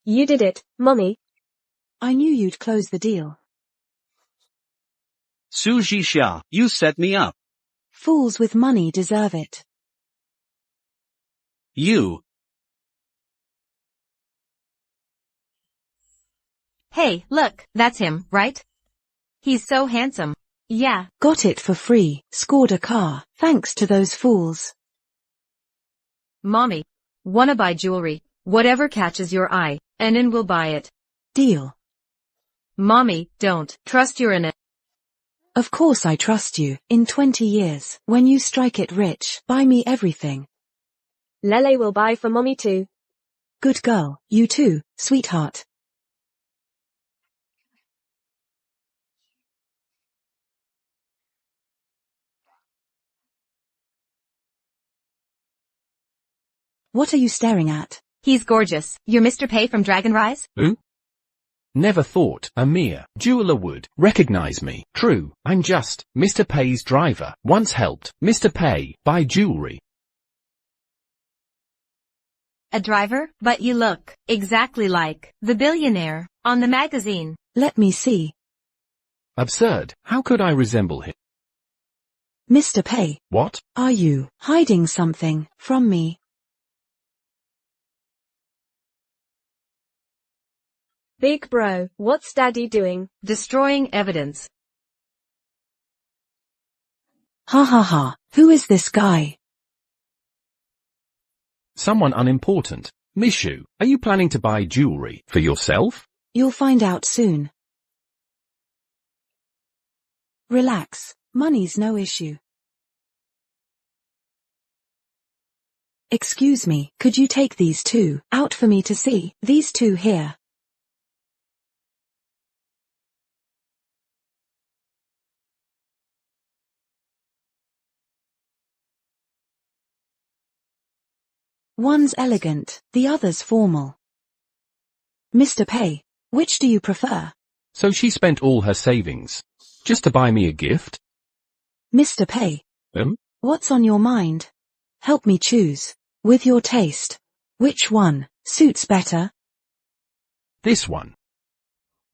You did it, Mommy. I knew you'd close the deal. Su Jixia, you set me up. Fools with money deserve it. You. Hey, look, that's him, right? He's so handsome. Yeah. Got it for free, scored a car, thanks to those fools. Mommy. Wanna buy jewelry, whatever catches your eye, and then we'll buy it. Deal. Mommy, don't. Trust you're in it. Of course I trust you. In 20 years, when you strike it rich, buy me everything. Lele will buy for Mommy too. Good girl, you too, sweetheart. What are you staring at? He's gorgeous. You're Mr. Pei from Dragon Rise? Who? Never thought a mere jeweler would recognize me. True, I'm just Mr. Pei's driver. Once helped Mr. Pei buy jewelry. A driver? But you look exactly like the billionaire on the magazine. Let me see. Absurd. How could I resemble him? Mr. Pei, What? are you hiding something from me? Big bro, what's Daddy doing? Destroying evidence. Ha ha ha, who is this guy? Someone unimportant. Mishu, are you planning to buy jewelry for yourself? You'll find out soon. Relax, money's no issue. Excuse me, could you take these two out for me to see? These two here. One's elegant, the other's formal. Mr. Pei, which do you prefer? So she spent all her savings just to buy me a gift? Mr. Pei, what's on your mind? Help me choose. With your taste, which one suits better? This one.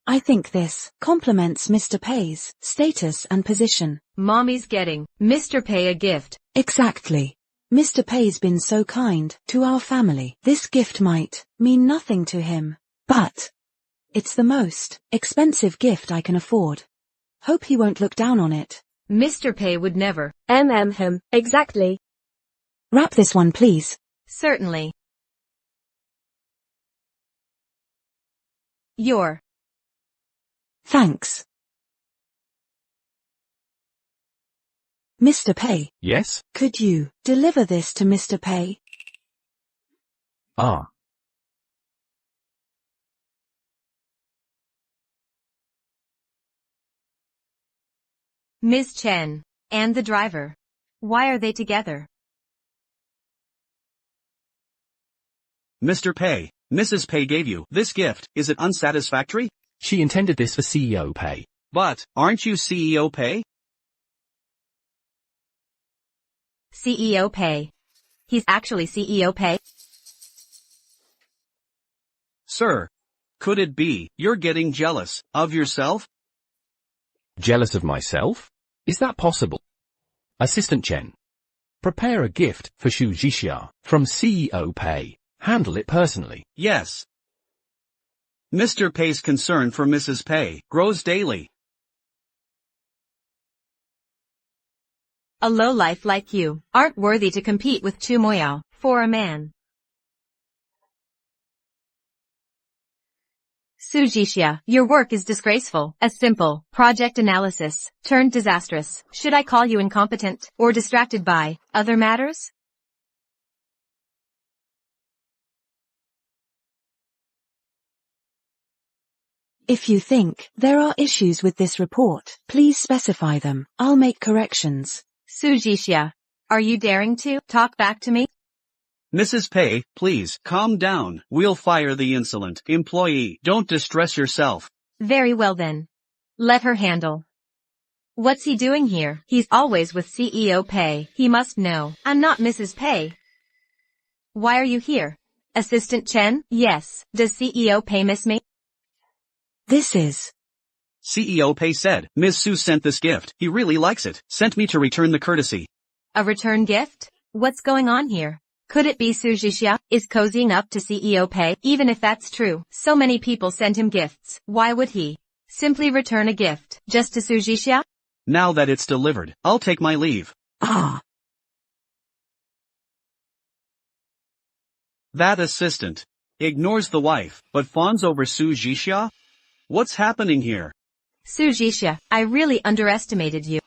I think this complements Mr. Pei's status and position. Mommy's getting Mr. Pei a gift. Exactly. Mr. Pei's been so kind to our family. This gift might mean nothing to him, but it's the most expensive gift I can afford. Hope he won't look down on it. Mr. Pei would never. Him, exactly. Wrap this one, please. Certainly. Thanks. Mr. Pei, Yes? could you deliver this to Mr. Pei? Ah. Ms. Chen. And the driver. Why are they together? Mr. Pei, Mrs. Pei gave you this gift. Is it unsatisfactory? She intended this for CEO Pei. But, aren't you CEO Pei? CEO Pei. He's actually CEO Pei. Sir. Could it be you're getting jealous of yourself? Jealous of myself? Is that possible? Assistant Chen. Prepare a gift for Su Jixia from CEO Pei. Handle it personally. Yes. Mr. Pei's concern for Mrs. Pei grows daily. A lowlife like you aren't worthy to compete with Chu Moyao for a man. Su Jixia, your work is disgraceful. A simple project analysis turned disastrous. Should I call you incompetent or distracted by other matters? If you think there are issues with this report, please specify them. I'll make corrections. Su Jixia, are you daring to talk back to me? Mrs. Pei, please, calm down. We'll fire the insolent employee. Don't distress yourself. Very well then. Let her handle. What's he doing here? He's always with CEO Pei. He must know. I'm not Mrs. Pei. Why are you here? Assistant Chen? Yes. Does CEO Pei miss me? This is... CEO Pei said, Ms. Su sent this gift. He really likes it. Sent me to return the courtesy. A return gift? What's going on here? Could it be Su Jixia is cozying up to CEO Pei? Even if that's true, so many people send him gifts. Why would he simply return a gift just to Su Jixia? Now that it's delivered, I'll take my leave. Ah. That assistant ignores the wife, but fawns over Su Jixia? What's happening here? Su Jixia, I really underestimated you.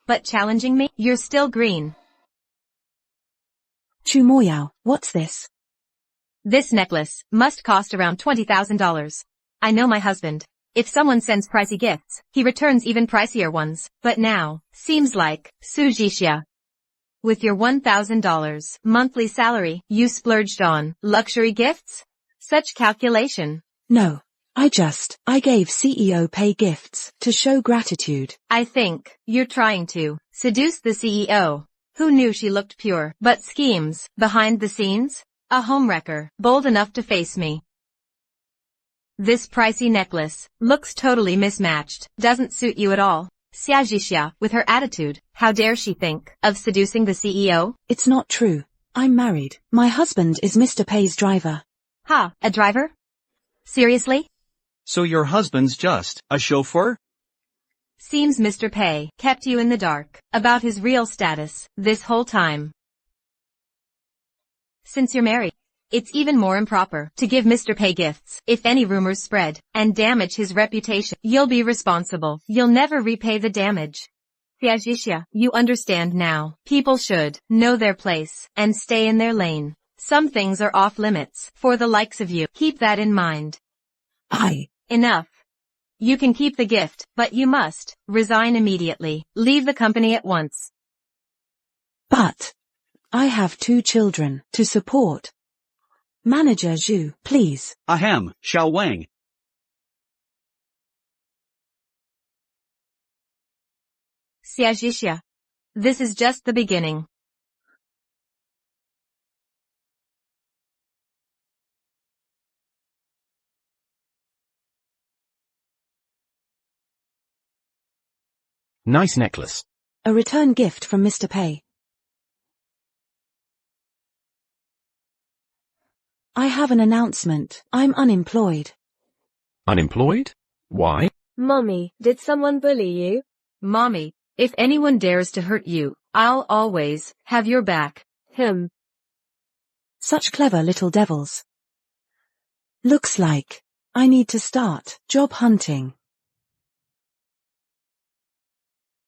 But challenging me, you're still green. Chu Moyao, what's this? This necklace must cost around $20,000. I know my husband. If someone sends pricey gifts, he returns even pricier ones. But now, seems like, Su Jixia. With your $1,000 monthly salary, you splurged on luxury gifts? Such calculation. No. I gave CEO Pei gifts to show gratitude. I think you're trying to seduce the CEO. Who knew she looked pure? But schemes behind the scenes? A homewrecker, bold enough to face me. This pricey necklace looks totally mismatched, doesn't suit you at all. Xia Jixia, with her attitude, how dare she think of seducing the CEO? It's not true. I'm married. My husband is Mr. Pei's driver. Ha, a driver? Seriously? So your husband's just a chauffeur? Seems Mr. Pei kept you in the dark about his real status this whole time. Since you're married, it's even more improper to give Mr. Pei gifts. If any rumors spread and damage his reputation, you'll be responsible. You'll never repay the damage. Xia Jixia, you understand now. People should know their place and stay in their lane. Some things are off limits for the likes of you. Keep that in mind. Enough. You can keep the gift, but you must resign immediately. Leave the company at once. But I have 2 children to support. Manager Zhu, please. Ahem, Xiao Wang. Xia Jixia. This is just the beginning. Nice necklace. A return gift from Mr. Pei. I have an announcement. I'm unemployed. Unemployed? Why? Mommy, did someone bully you? Mommy, if anyone dares to hurt you, I'll always have your back. Such clever little devils. Looks like I need to start job hunting.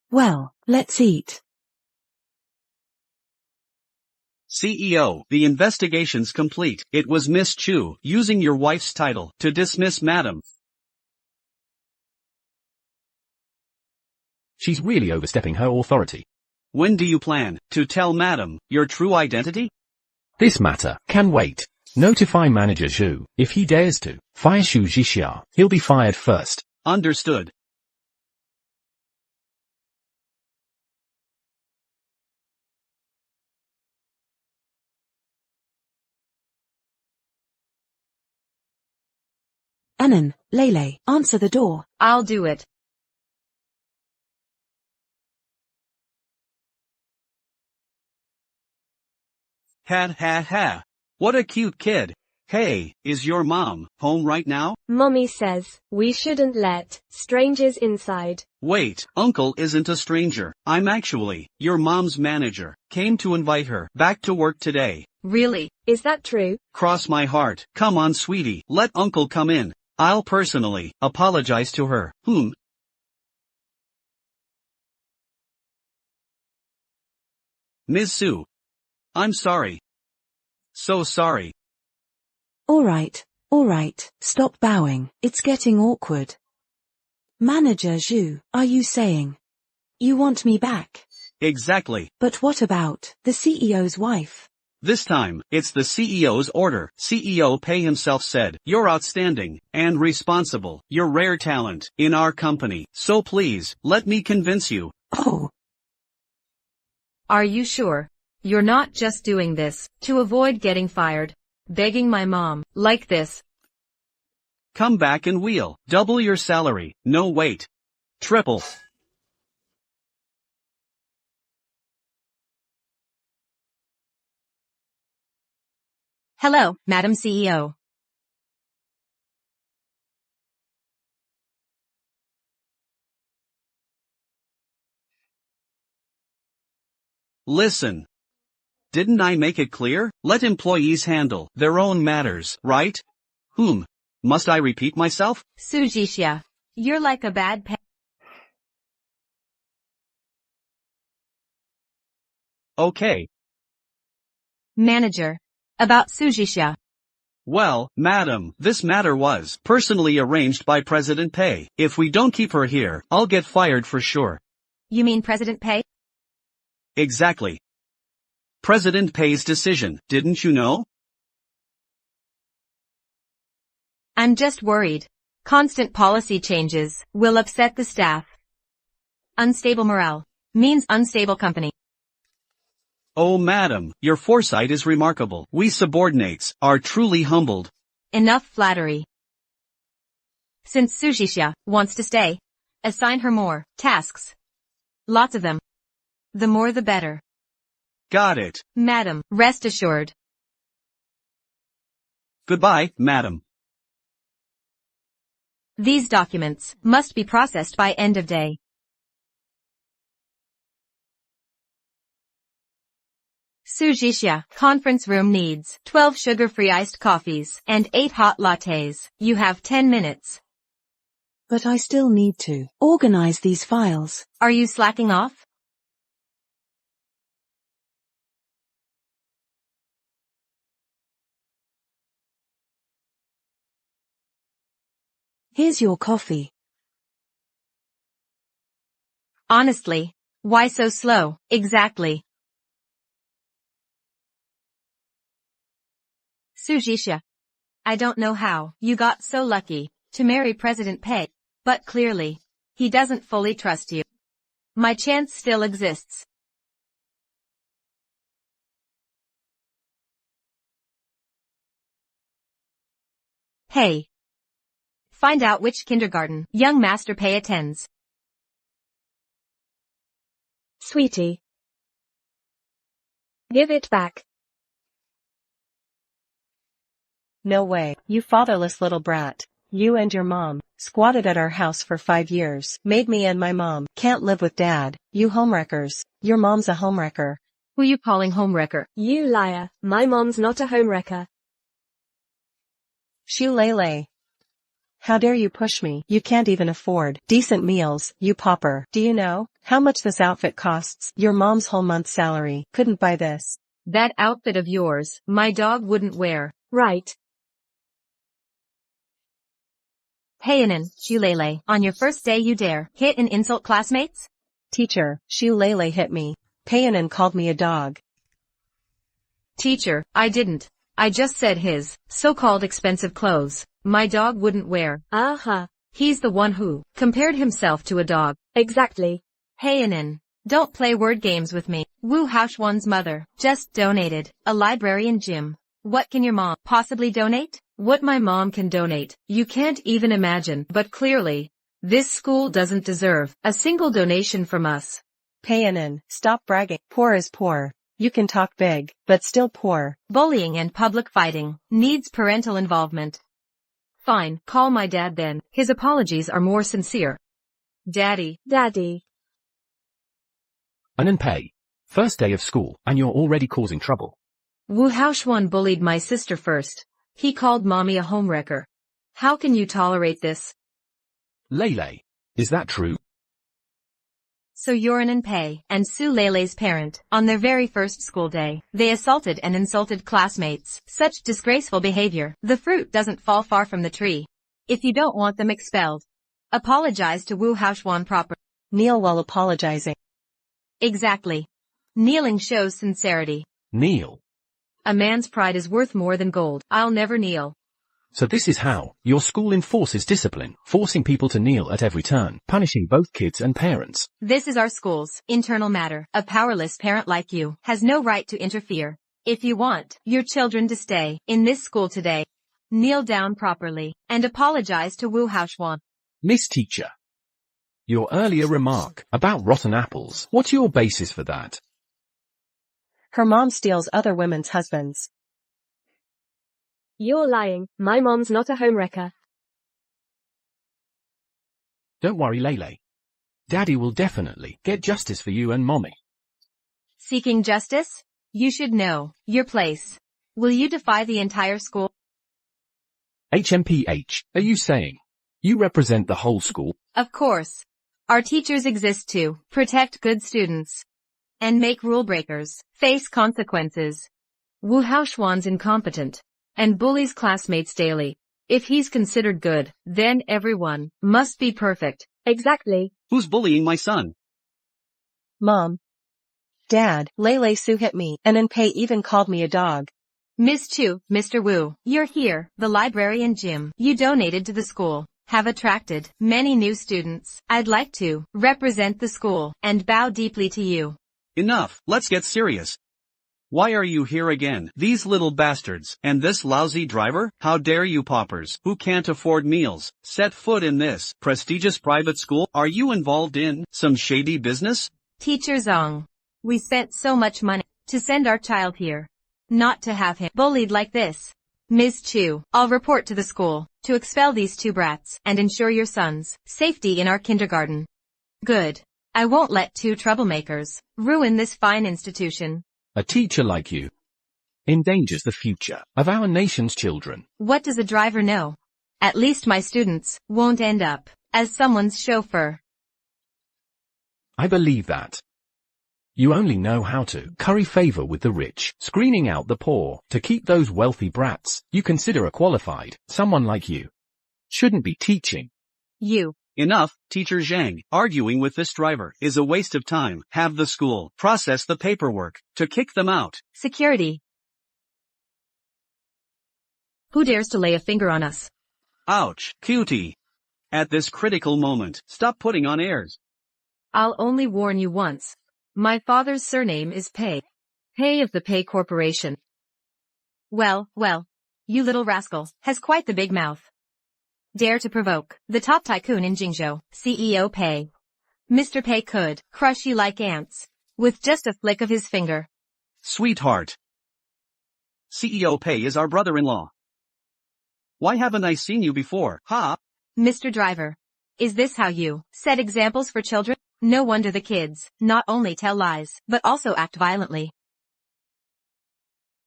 Well, let's eat. CEO, the investigation's complete. It was Miss Chu, using your wife's title, to dismiss Madam. She's really overstepping her authority. When do you plan to tell Madam your true identity? This matter can wait. Notify Manager Zhu. If he dares to fire Su Jixia, he'll be fired first. Understood. Anan, Lele, answer the door. I'll do it. Ha ha ha. What a cute kid. Hey, is your mom home right now? Mommy says, we shouldn't let strangers inside. Wait, Uncle isn't a stranger. I'm actually your mom's manager. Came to invite her back to work today. Really? Is that true? Cross my heart. Come on, sweetie. Let Uncle come in. I'll personally apologize to her. Ms. Sue. I'm sorry. So sorry. Alright, stop bowing, it's getting awkward. Manager Zhu, are you saying you want me back? Exactly. But what about the CEO's wife? This time, it's the CEO's order. CEO Pei himself said, "You're outstanding and responsible. You're rare talent in our company. So please, let me convince you." Oh, Are you sure? You're not just doing this to avoid getting fired. Begging my mom, like this. Come back and we'll double your salary. No wait. Triple. Hello, Madam CEO. Listen. Didn't I make it clear? Let employees handle their own matters, right? Must I repeat myself? Su Jixia, you're like a bad pet. Okay. Manager. About Su Jixia. Well, madam, this matter was personally arranged by President Pei. If we don't keep her here, I'll get fired for sure. You mean President Pei? Exactly. President Pei's decision, didn't you know? I'm just worried. Constant policy changes will upset the staff. Unstable morale means unstable company. Oh madam, your foresight is remarkable. We subordinates are truly humbled. Enough flattery. Since Su Jixia wants to stay, assign her more tasks. Lots of them. The more the better. Got it. Madam, rest assured. Goodbye, madam. These documents must be processed by end of day. Su Jixia, conference room needs 12 sugar-free iced coffees and 8 hot lattes. You have 10 minutes. but I still need to organize these files. Are you slacking off? Here's your coffee. Honestly, why so slow? Exactly. Su Jixia. I don't know how you got so lucky to marry President Pei, but clearly, he doesn't fully trust you. My chance still exists. Hey. Find out which kindergarten young Master Pei attends. Sweetie. Give it back. No way, you fatherless little brat. You and your mom squatted at our house for 5 years. Made me and my mom can't live with dad. You homewreckers. Your mom's a homewrecker. Who you calling homewrecker? You liar. My mom's not a homewrecker. Shu Lele. How dare you push me? You can't even afford decent meals, you pauper. Do you know how much this outfit costs? Your mom's whole month's salary couldn't buy this. That outfit of yours, my dog wouldn't wear. Right. Heianen, Shulele, on your first day you dare hit and insult classmates? Teacher, Shu Lele hit me. Payanen called me a dog. Teacher, I didn't. I just said his so-called expensive clothes my dog wouldn't wear. Aha. He's the one who compared himself to a dog. Exactly. Heianen, don't play word games with me. Wu Haoxuan's mother just donated a library and gym. What can your mom possibly donate? What my mom can donate, you can't even imagine. But clearly, this school doesn't deserve a single donation from us. Payanen, stop bragging. Poor is poor. You can talk big, but still poor. Bullying and public fighting needs parental involvement. Fine, call my dad then. His apologies are more sincere. Daddy. Daddy. And pay. First day of school, and you're already causing trouble. Wu Haoxuan bullied my sister first. He called mommy a homewrecker. How can you tolerate this? Lele. Is that true? So you're an Pei and Su Lele's parent. On their very first school day, they assaulted and insulted classmates. Such disgraceful behavior. The fruit doesn't fall far from the tree. If you don't want them expelled, apologize to Wu Haoxuan proper. Kneel while apologizing. Exactly. Kneeling shows sincerity. Kneel. A man's pride is worth more than gold. I'll never kneel. So this is how your school enforces discipline, forcing people to kneel at every turn, punishing both kids and parents. This is our school's internal matter. A powerless parent like you has no right to interfere. If you want your children to stay in this school today, kneel down properly and apologize to Wu Haoxuan. Miss Teacher. Your earlier remark about rotten apples, what's your basis for that? Her mom steals other women's husbands. You're lying. My mom's not a homewrecker. Don't worry, Lele. Daddy will definitely get justice for you and Mommy. Seeking justice? You should know your place. Will you defy the entire school? HMPH, are you saying you represent the whole school? Of course. Our teachers exist to protect good students and make rule breakers face consequences. Wu Haoxuan's incompetent and bullies classmates daily. If he's considered good, then everyone must be perfect. Exactly. Who's bullying my son? Mom. Dad, Lele Su hit me, and Pei even called me a dog. Miss Chu, Mr. Wu, you're here. The library and gym you donated to the school have attracted many new students. I'd like to represent the school and bow deeply to you. Enough, let's get serious. Why are you here again? These little bastards, and this lousy driver? How dare you paupers, who can't afford meals, set foot in this prestigious private school? Are you involved in some shady business? Teacher Zhang, we spent so much money to send our child here, not to have him bullied like this. Ms. Chu, I'll report to the school to expel these two brats and ensure your son's safety in our kindergarten. Good. I won't let two troublemakers ruin this fine institution. A teacher like you endangers the future of our nation's children. What does a driver know? At least my students won't end up as someone's chauffeur. I believe that. You only know how to curry favor with the rich, screening out the poor to keep those wealthy brats you consider a qualified. Someone like you shouldn't be teaching. You. Enough, Teacher Zhang. Arguing with this driver is a waste of time. Have the school process the paperwork to kick them out. Security. Who dares to lay a finger on us? Ouch, cutie. At this critical moment, stop putting on airs. I'll only warn you once. My father's surname is Pei. Pei of the Pei Corporation. Well, you little rascal has quite the big mouth. Dare to provoke the top tycoon in Jingzhou, CEO Pei. Mr. Pei could crush you like ants with just a flick of his finger. Sweetheart. CEO Pei is our brother-in-law. Why haven't I seen you before, huh? Mr. Driver, is this how you set examples for children? No wonder the kids not only tell lies, but also act violently.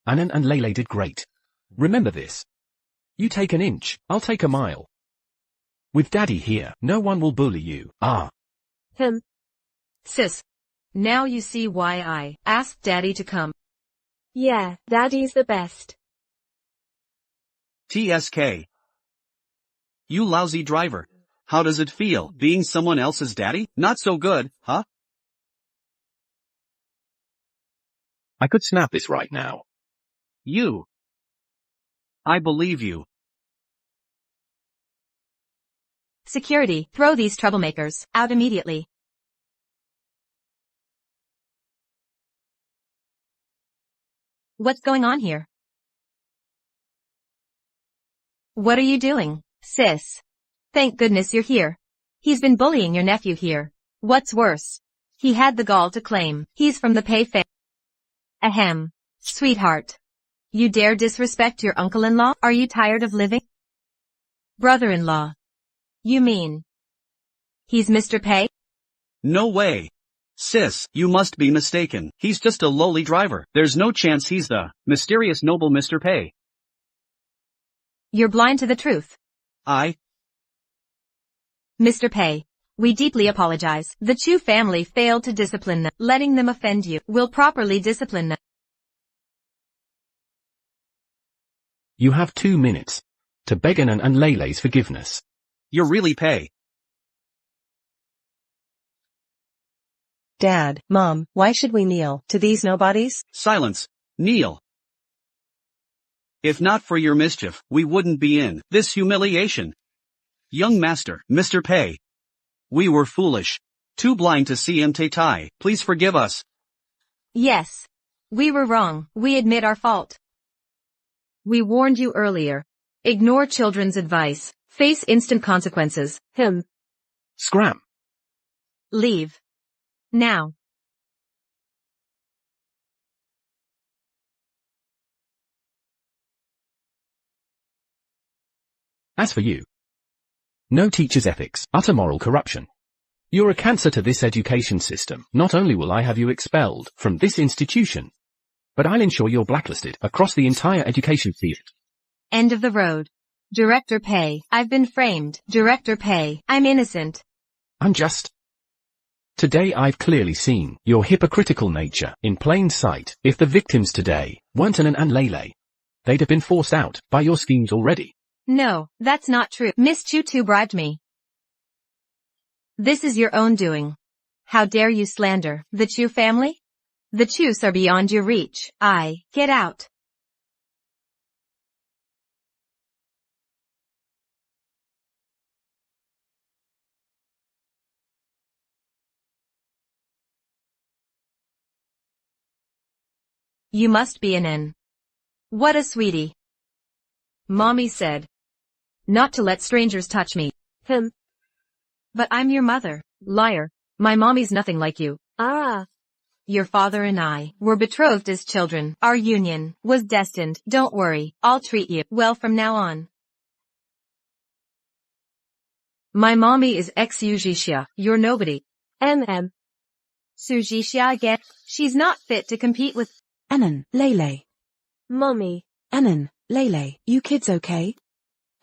Annan and Lele did great. Remember this. You take an inch, I'll take a mile. With Daddy here, no one will bully you. Sis. Now you see why I asked Daddy to come. Yeah, Daddy's the best. TSK. You lousy driver. How does it feel, being someone else's daddy? Not so good, huh? I could snap this right now. You. I believe you. Security, throw these troublemakers out immediately. What's going on here? What are you doing, sis? Thank goodness you're here. He's been bullying your nephew here. What's worse, he had the gall to claim he's from the Pei family. Ahem. Sweetheart. You dare disrespect your uncle-in-law? Are you tired of living? Brother-in-law. You mean he's Mr. Pei? No way. Sis, you must be mistaken. He's just a lowly driver. There's no chance he's the mysterious noble Mr. Pei. You're blind to the truth. Mr. Pei, we deeply apologize. The Chu family failed to discipline them. Letting them offend you will properly discipline them. You have 2 minutes to beg Anan and Leilei's forgiveness. You're really Pei. Dad, Mom, why should we kneel to these nobodies? Silence. Kneel. If not for your mischief, we wouldn't be in this humiliation. Young master, Mr. Pei. We were foolish. Too blind to see Tai. Please forgive us. Yes. We were wrong. We admit our fault. We warned you earlier. Ignore children's advice. Face instant consequences. Scram. Leave. Now. As for you, no teacher's ethics, utter moral corruption. You're a cancer to this education system. Not only will I have you expelled from this institution, but I'll ensure you're blacklisted across the entire education field. End of the road. Director Pei, I've been framed. Director Pei, I'm innocent. Today I've clearly seen your hypocritical nature in plain sight. If the victims today weren't Anan and Leilei, they'd have been forced out by your schemes already. No, that's not true. Miss Chu too bribed me. This is your own doing. How dare you slander the Chu family? The Chus are beyond your reach. Get out. You must be Anan. What a sweetie. Mommy said not to let strangers touch me. But I'm your mother. Liar. My mommy's nothing like you. Your father and I were betrothed as children. Our union was destined. Don't worry, I'll treat you well from now on. My mommy is ex-Yujixia. You're nobody. Sujixia again. She's not fit to compete with Anan, Leilei. Mommy. Anan, Leilei, you kids okay?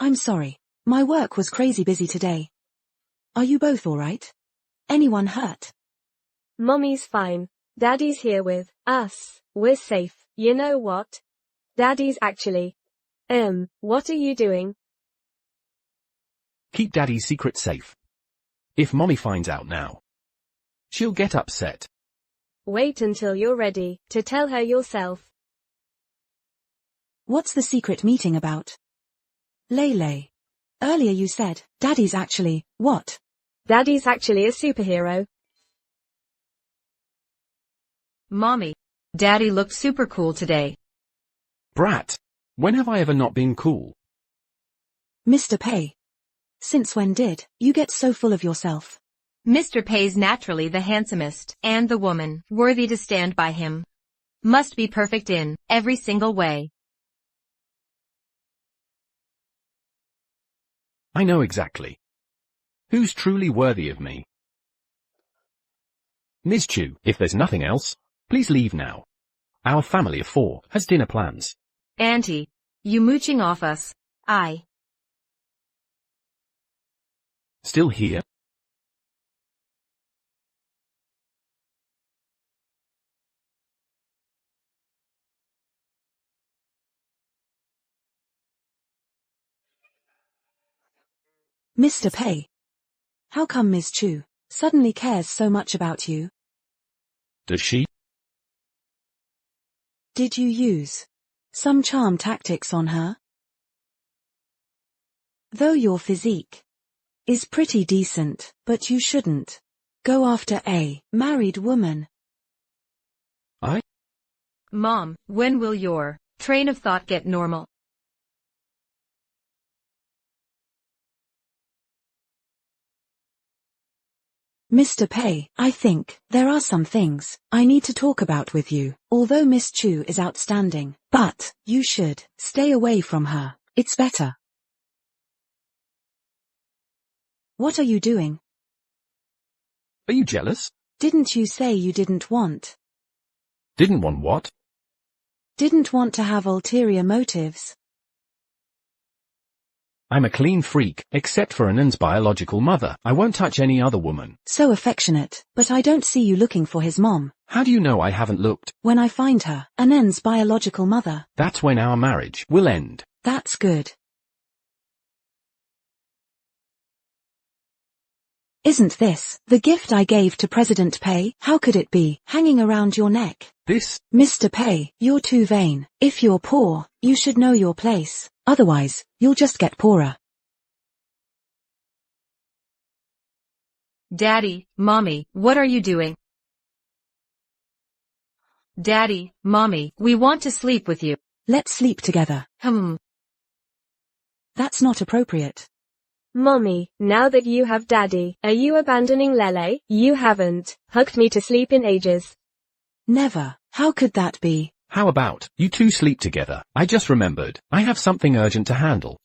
I'm sorry. My work was crazy busy today. Are you both alright? Anyone hurt? Mommy's fine. Daddy's here with us. We're safe. You know what? Daddy's actually. What are you doing? Keep Daddy's secret safe. If Mommy finds out now, she'll get upset. Wait until you're ready to tell her yourself. What's the secret meeting about? Leilei. Earlier you said, Daddy's actually, what? Daddy's actually a superhero. Mommy. Daddy looked super cool today. Brat. When have I ever not been cool? Mr. Pei. Since when did you get so full of yourself? Mr. Pei's naturally the handsomest, and the woman worthy to stand by him must be perfect in every single way. I know exactly who's truly worthy of me. Ms. Chu, if there's nothing else, please leave now. Our family of 4 has dinner plans. Auntie, you mooching off us. Still here? Mr. Pei. How come Ms. Chu suddenly cares so much about you? Does she? Did you use some charm tactics on her? Though your physique is pretty decent, but you shouldn't go after a married woman. Mom, when will your train of thought get normal? Mr. Pei, I think there are some things I need to talk about with you. Although Miss Chu is outstanding, but you should stay away from her. It's better. What are you doing? Are you jealous? Didn't you say you didn't want? Didn't want what? Didn't want to have ulterior motives. I'm a clean freak, except for Anand's biological mother. I won't touch any other woman. So affectionate, but I don't see you looking for his mom. How do you know I haven't looked? When I find her, Anand's biological mother. That's when our marriage will end. That's good. Isn't this the gift I gave to President Pei? How could it be hanging around your neck? This? Mr. Pei, you're too vain. If you're poor, you should know your place. Otherwise, you'll just get poorer. Daddy, Mommy, what are you doing? Daddy, Mommy, we want to sleep with you. Let's sleep together. That's not appropriate. Mommy, now that you have Daddy, are you abandoning Lele? You haven't hugged me to sleep in ages. Never. How could that be? How about you two sleep together? I just remembered. I have something urgent to handle.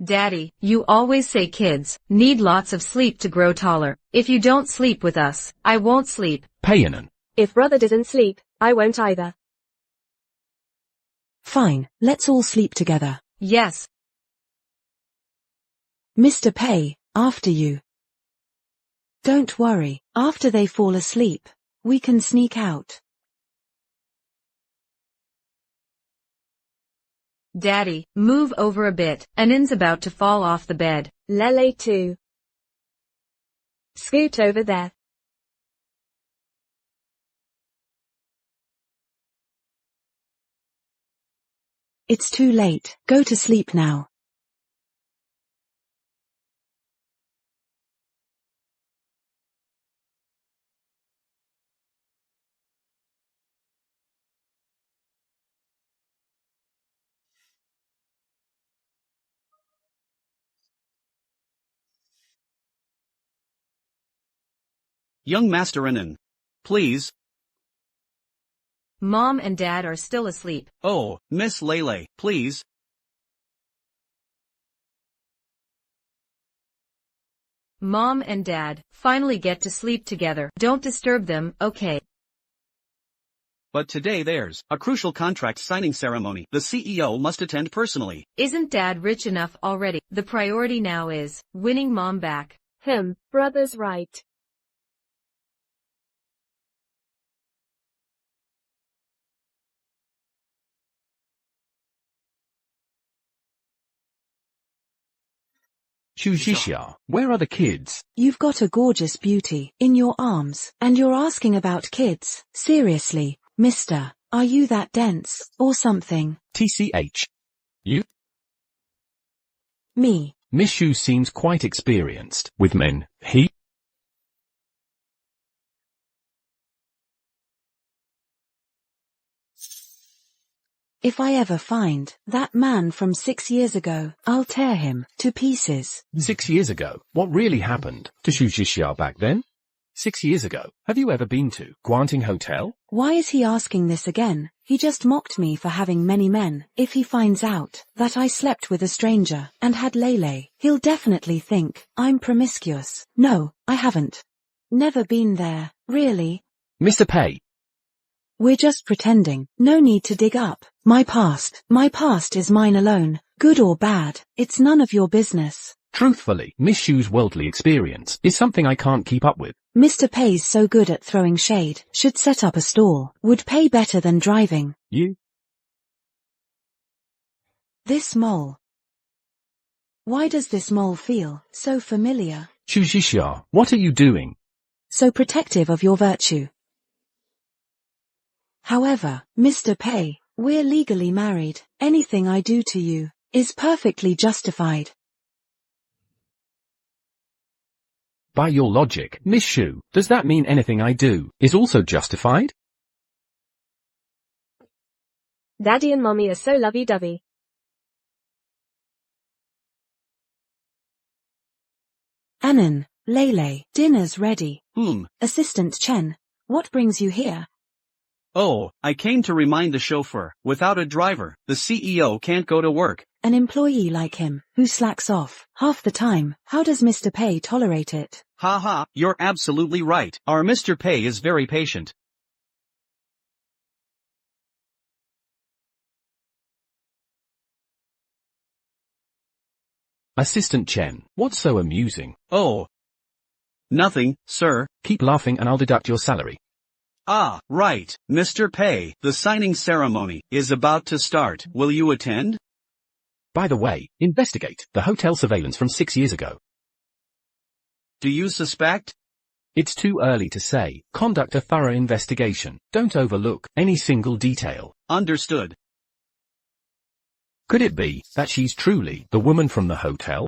Daddy, you always say kids need lots of sleep to grow taller. If you don't sleep with us, I won't sleep. Pei Anan. If brother doesn't sleep, I won't either. Fine, let's all sleep together. Yes. Mr. Pei, after you. Don't worry, after they fall asleep, we can sneak out. Daddy, move over a bit. Anand's about to fall off the bed. Lele too. Scoot over there. It's too late. Go to sleep now. Young Master Anan. Please. Mom and Dad are still asleep. Oh, Miss Lele, please. Mom and Dad finally get to sleep together. Don't disturb them, okay? But today there's a crucial contract signing ceremony. The CEO must attend personally. Isn't Dad rich enough already? The priority now is winning Mom back. Brother's right. Xu Zhixia, where are the kids? You've got a gorgeous beauty in your arms, and you're asking about kids. Seriously, mister, are you that dense, or something? TCH. You? Me. Miss Xu seems quite experienced with men. He? If I ever find that man from 6 years ago, I'll tear him to pieces. 6 years ago? What really happened to Xu Zhixia back then? 6 years ago. Have you ever been to Guanting Hotel? Why is he asking this again? He just mocked me for having many men. If he finds out that I slept with a stranger and had Lele, he'll definitely think I'm promiscuous. No, I haven't. Never been there, really. Mr. Pei. We're just pretending. No need to dig up my past. My past is mine alone. Good or bad, it's none of your business. Truthfully, Miss Xu's worldly experience is something I can't keep up with. Mr. Pei's so good at throwing shade, should set up a stall, would pay better than driving. You? This mole. Why does this mole feel so familiar? Xu Zhixia, what are you doing? So protective of your virtue. However, Mr. Pei, we're legally married. Anything I do to you is perfectly justified. By your logic, Miss Xu, does that mean anything I do is also justified? Daddy and Mommy are so lovey-dovey. Anan, Lele, dinner's ready. Assistant Chen, what brings you here? Oh, I came to remind the chauffeur, without a driver, the CEO can't go to work. An employee like him, who slacks off half the time, how does Mr. Pei tolerate it? Haha, you're absolutely right. Our Mr. Pei is very patient. Assistant Chen, what's so amusing? Oh. Nothing, sir. Keep laughing and I'll deduct your salary. Ah, right, Mr. Pei, the signing ceremony is about to start. Will you attend? By the way, investigate the hotel surveillance from 6 years ago. Do you suspect? It's too early to say. Conduct a thorough investigation. Don't overlook any single detail. Understood. Could it be that she's truly the woman from the hotel?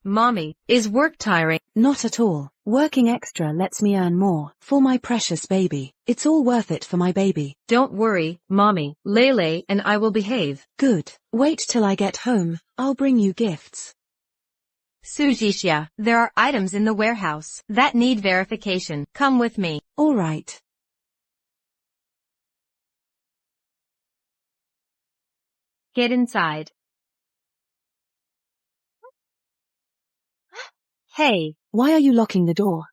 Mommy, is work tiring? Not at all. Working extra lets me earn more. For my precious baby. It's all worth it for my baby. Don't worry, Mommy. Lele and I will behave. Good. Wait till I get home. I'll bring you gifts. Sujisha, there are items in the warehouse that need verification. Come with me. All right. Get inside. Hey. Why are you locking the door?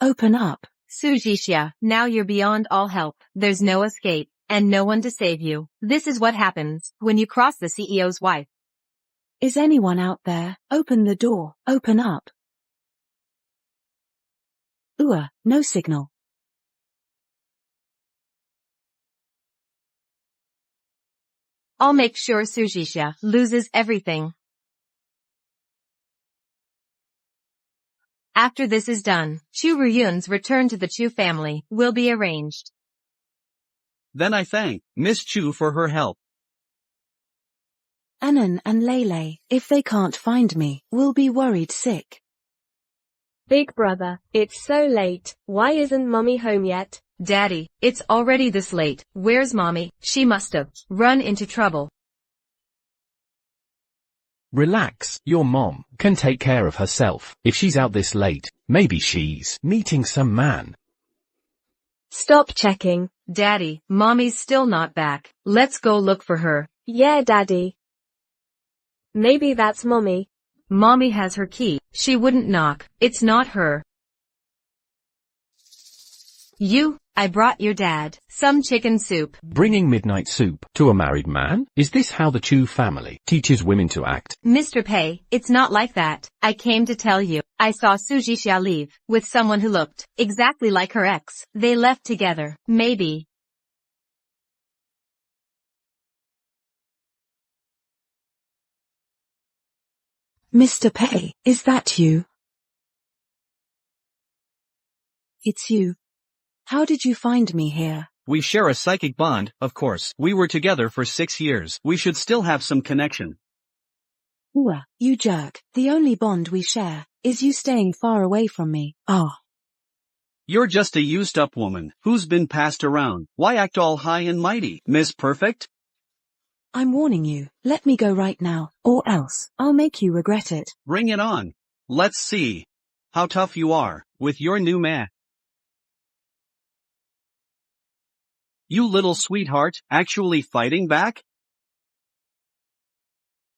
Open up. Sujisha, now you're beyond all help. There's no escape, and no one to save you. This is what happens when you cross the CEO's wife. Is anyone out there? Open the door. Open up. No signal. I'll make sure Sujisha loses everything. After this is done, Chu Ruyun's return to the Chu family will be arranged. Then I thank Miss Chu for her help. Anan and Lele, if they can't find me, will be worried sick. Big brother, it's so late. Why isn't Mommy home yet? Daddy, it's already this late. Where's Mommy? She must have run into trouble. Relax, your mom can take care of herself. If she's out this late, maybe she's meeting some man. Stop checking. Daddy, Mommy's still not back. Let's go look for her. Yeah, Daddy. Maybe that's Mommy. Mommy has her key. She wouldn't knock. It's not her. I brought your dad some chicken soup. Bringing midnight soup to a married man? Is this how the Chu family teaches women to act? Mr. Pei, it's not like that. I came to tell you. I saw Sujisha leave with someone who looked exactly like her ex. They left together. Maybe. Mr. Pei, is that you? It's you. How did you find me here? We share a psychic bond, of course. We were together for 6 years. We should still have some connection. You jerk. The only bond we share is you staying far away from me. You're just a used-up woman who's been passed around. Why act all high and mighty, Miss Perfect? I'm warning you. Let me go right now, or else I'll make you regret it. Bring it on. Let's see how tough you are with your new man. You little sweetheart, actually fighting back?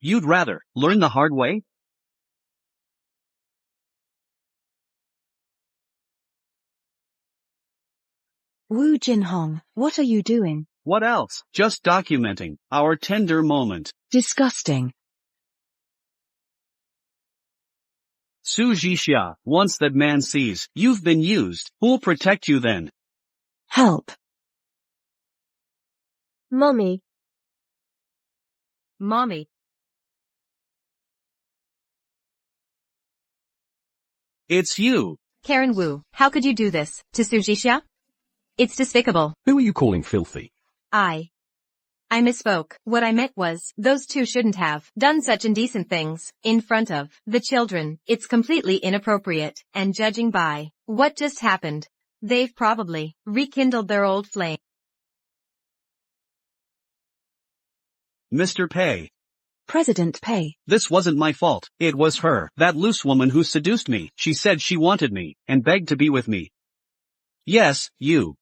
You'd rather learn the hard way? Wu Jinhong, what are you doing? What else? Just documenting our tender moment. Disgusting. Sujisha, once that man sees you've been used, who'll protect you then? Help. Mommy. Mommy. It's you. Karen Wu, how could you do this to Sujisha? It's despicable. Who are you calling filthy? I misspoke. What I meant was, those two shouldn't have done such indecent things in front of the children. It's completely inappropriate, and judging by what just happened, they've probably rekindled their old flame. Mr. Pei. President Pei. This wasn't my fault. It was her, that loose woman who seduced me. She said she wanted me, and begged to be with me. Yes, you.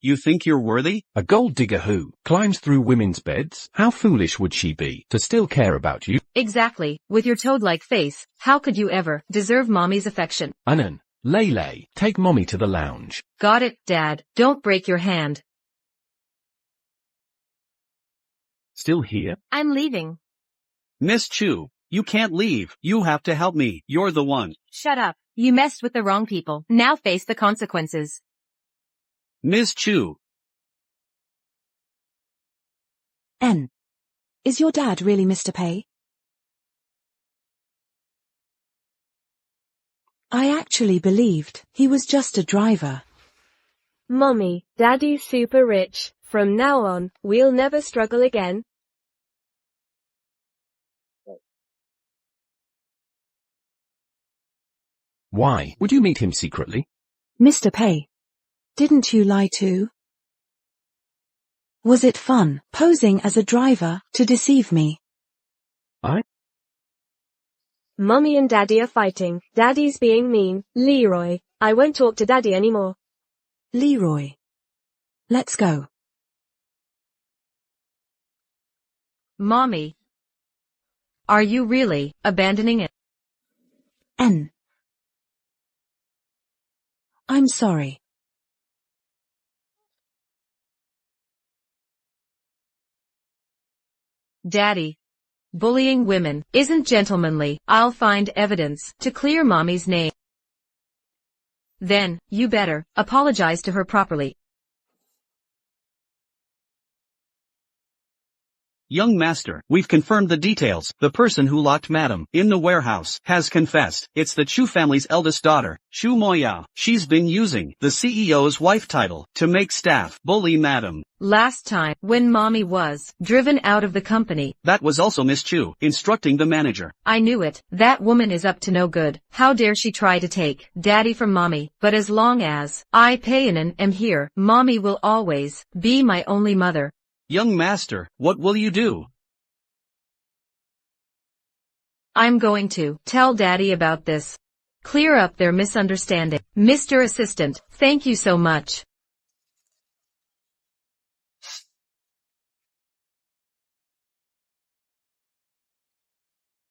You think you're worthy? A gold digger who climbs through women's beds? How foolish would she be to still care about you? Exactly. With your toad-like face, how could you ever deserve mommy's affection? Anan, Lele, take mommy to the lounge. Got it, Dad. Don't break your hand. Still here? I'm leaving. Miss Chu, you can't leave. You have to help me. You're the one. Shut up. You messed with the wrong people. Now face the consequences. Ms. Chu. N. Is your dad really Mr. Pei? I actually believed he was just a driver. Mommy, Daddy's super rich. From now on, we'll never struggle again. Why would you meet him secretly? Mr. Pei, didn't you lie too? Was it fun, posing as a driver, to deceive me? Mommy and Daddy are fighting. Daddy's being mean. Leroy, I won't talk to Daddy anymore. Leroy. Let's go. Mommy. Are you really abandoning it? N. I'm sorry. Daddy. Bullying women isn't gentlemanly. I'll find evidence to clear mommy's name. Then, you better apologize to her properly. Young master, we've confirmed the details. The person who locked Madam in the warehouse has confessed. It's the Chu family's eldest daughter, Chu Moyao. She's been using the CEO's wife title to make staff bully Madam. Last time, when mommy was driven out of the company, That was also Miss Chu, instructing the manager. I knew it. That woman is up to no good. How dare she try to take Daddy from mommy? But as long as I, Payanan, am here, mommy will always be my only mother. Young master, what will you do? I'm going to tell Daddy about this. Clear up their misunderstanding. Mr. Assistant, thank you so much.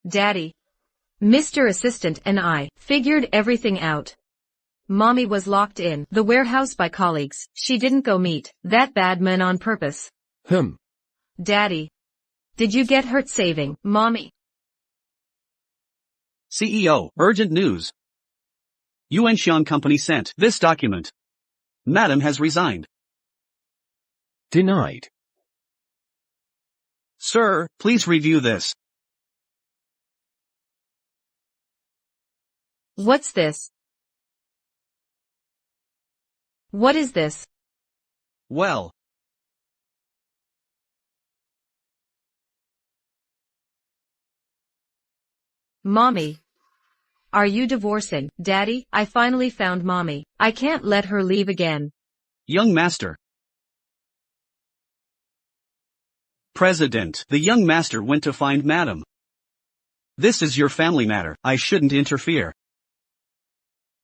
Daddy. Mr. Assistant and I figured everything out. Mommy was locked in the warehouse by colleagues. She didn't go meet that bad man on purpose. Daddy. Did you get hurt saving mommy? CEO, urgent news. Yuanxian Company sent this document. Madam has resigned. Denied. Sir, please review this. What's this? What is this? Well. Mommy. Are you divorcing, Daddy? I finally found mommy. I can't let her leave again. Young master. President, the young master went to find Madam. This is your family matter. I shouldn't interfere.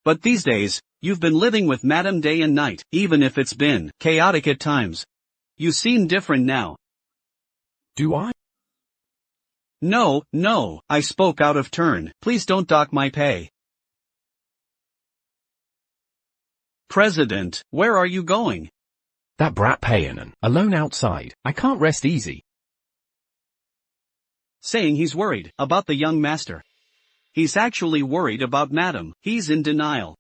But these days, you've been living with Madam day and night, even if it's been chaotic at times. You seem different now. Do I? No, I spoke out of turn. Please don't dock my pay. President, where are you going? That brat Payanan, alone outside. I can't rest easy. Saying he's worried about the young master. He's actually worried about Madam. He's in denial.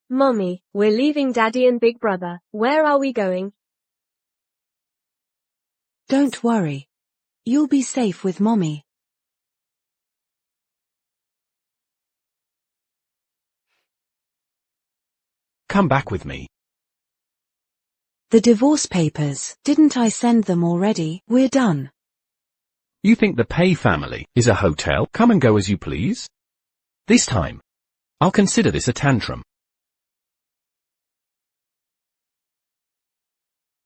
Mommy, we're leaving Daddy and Big Brother. Where are we going? Don't worry. You'll be safe with mommy. Come back with me. The divorce papers, didn't I send them already? We're done. You think the Pei family is a hotel? Come and go as you please? This time, I'll consider this a tantrum.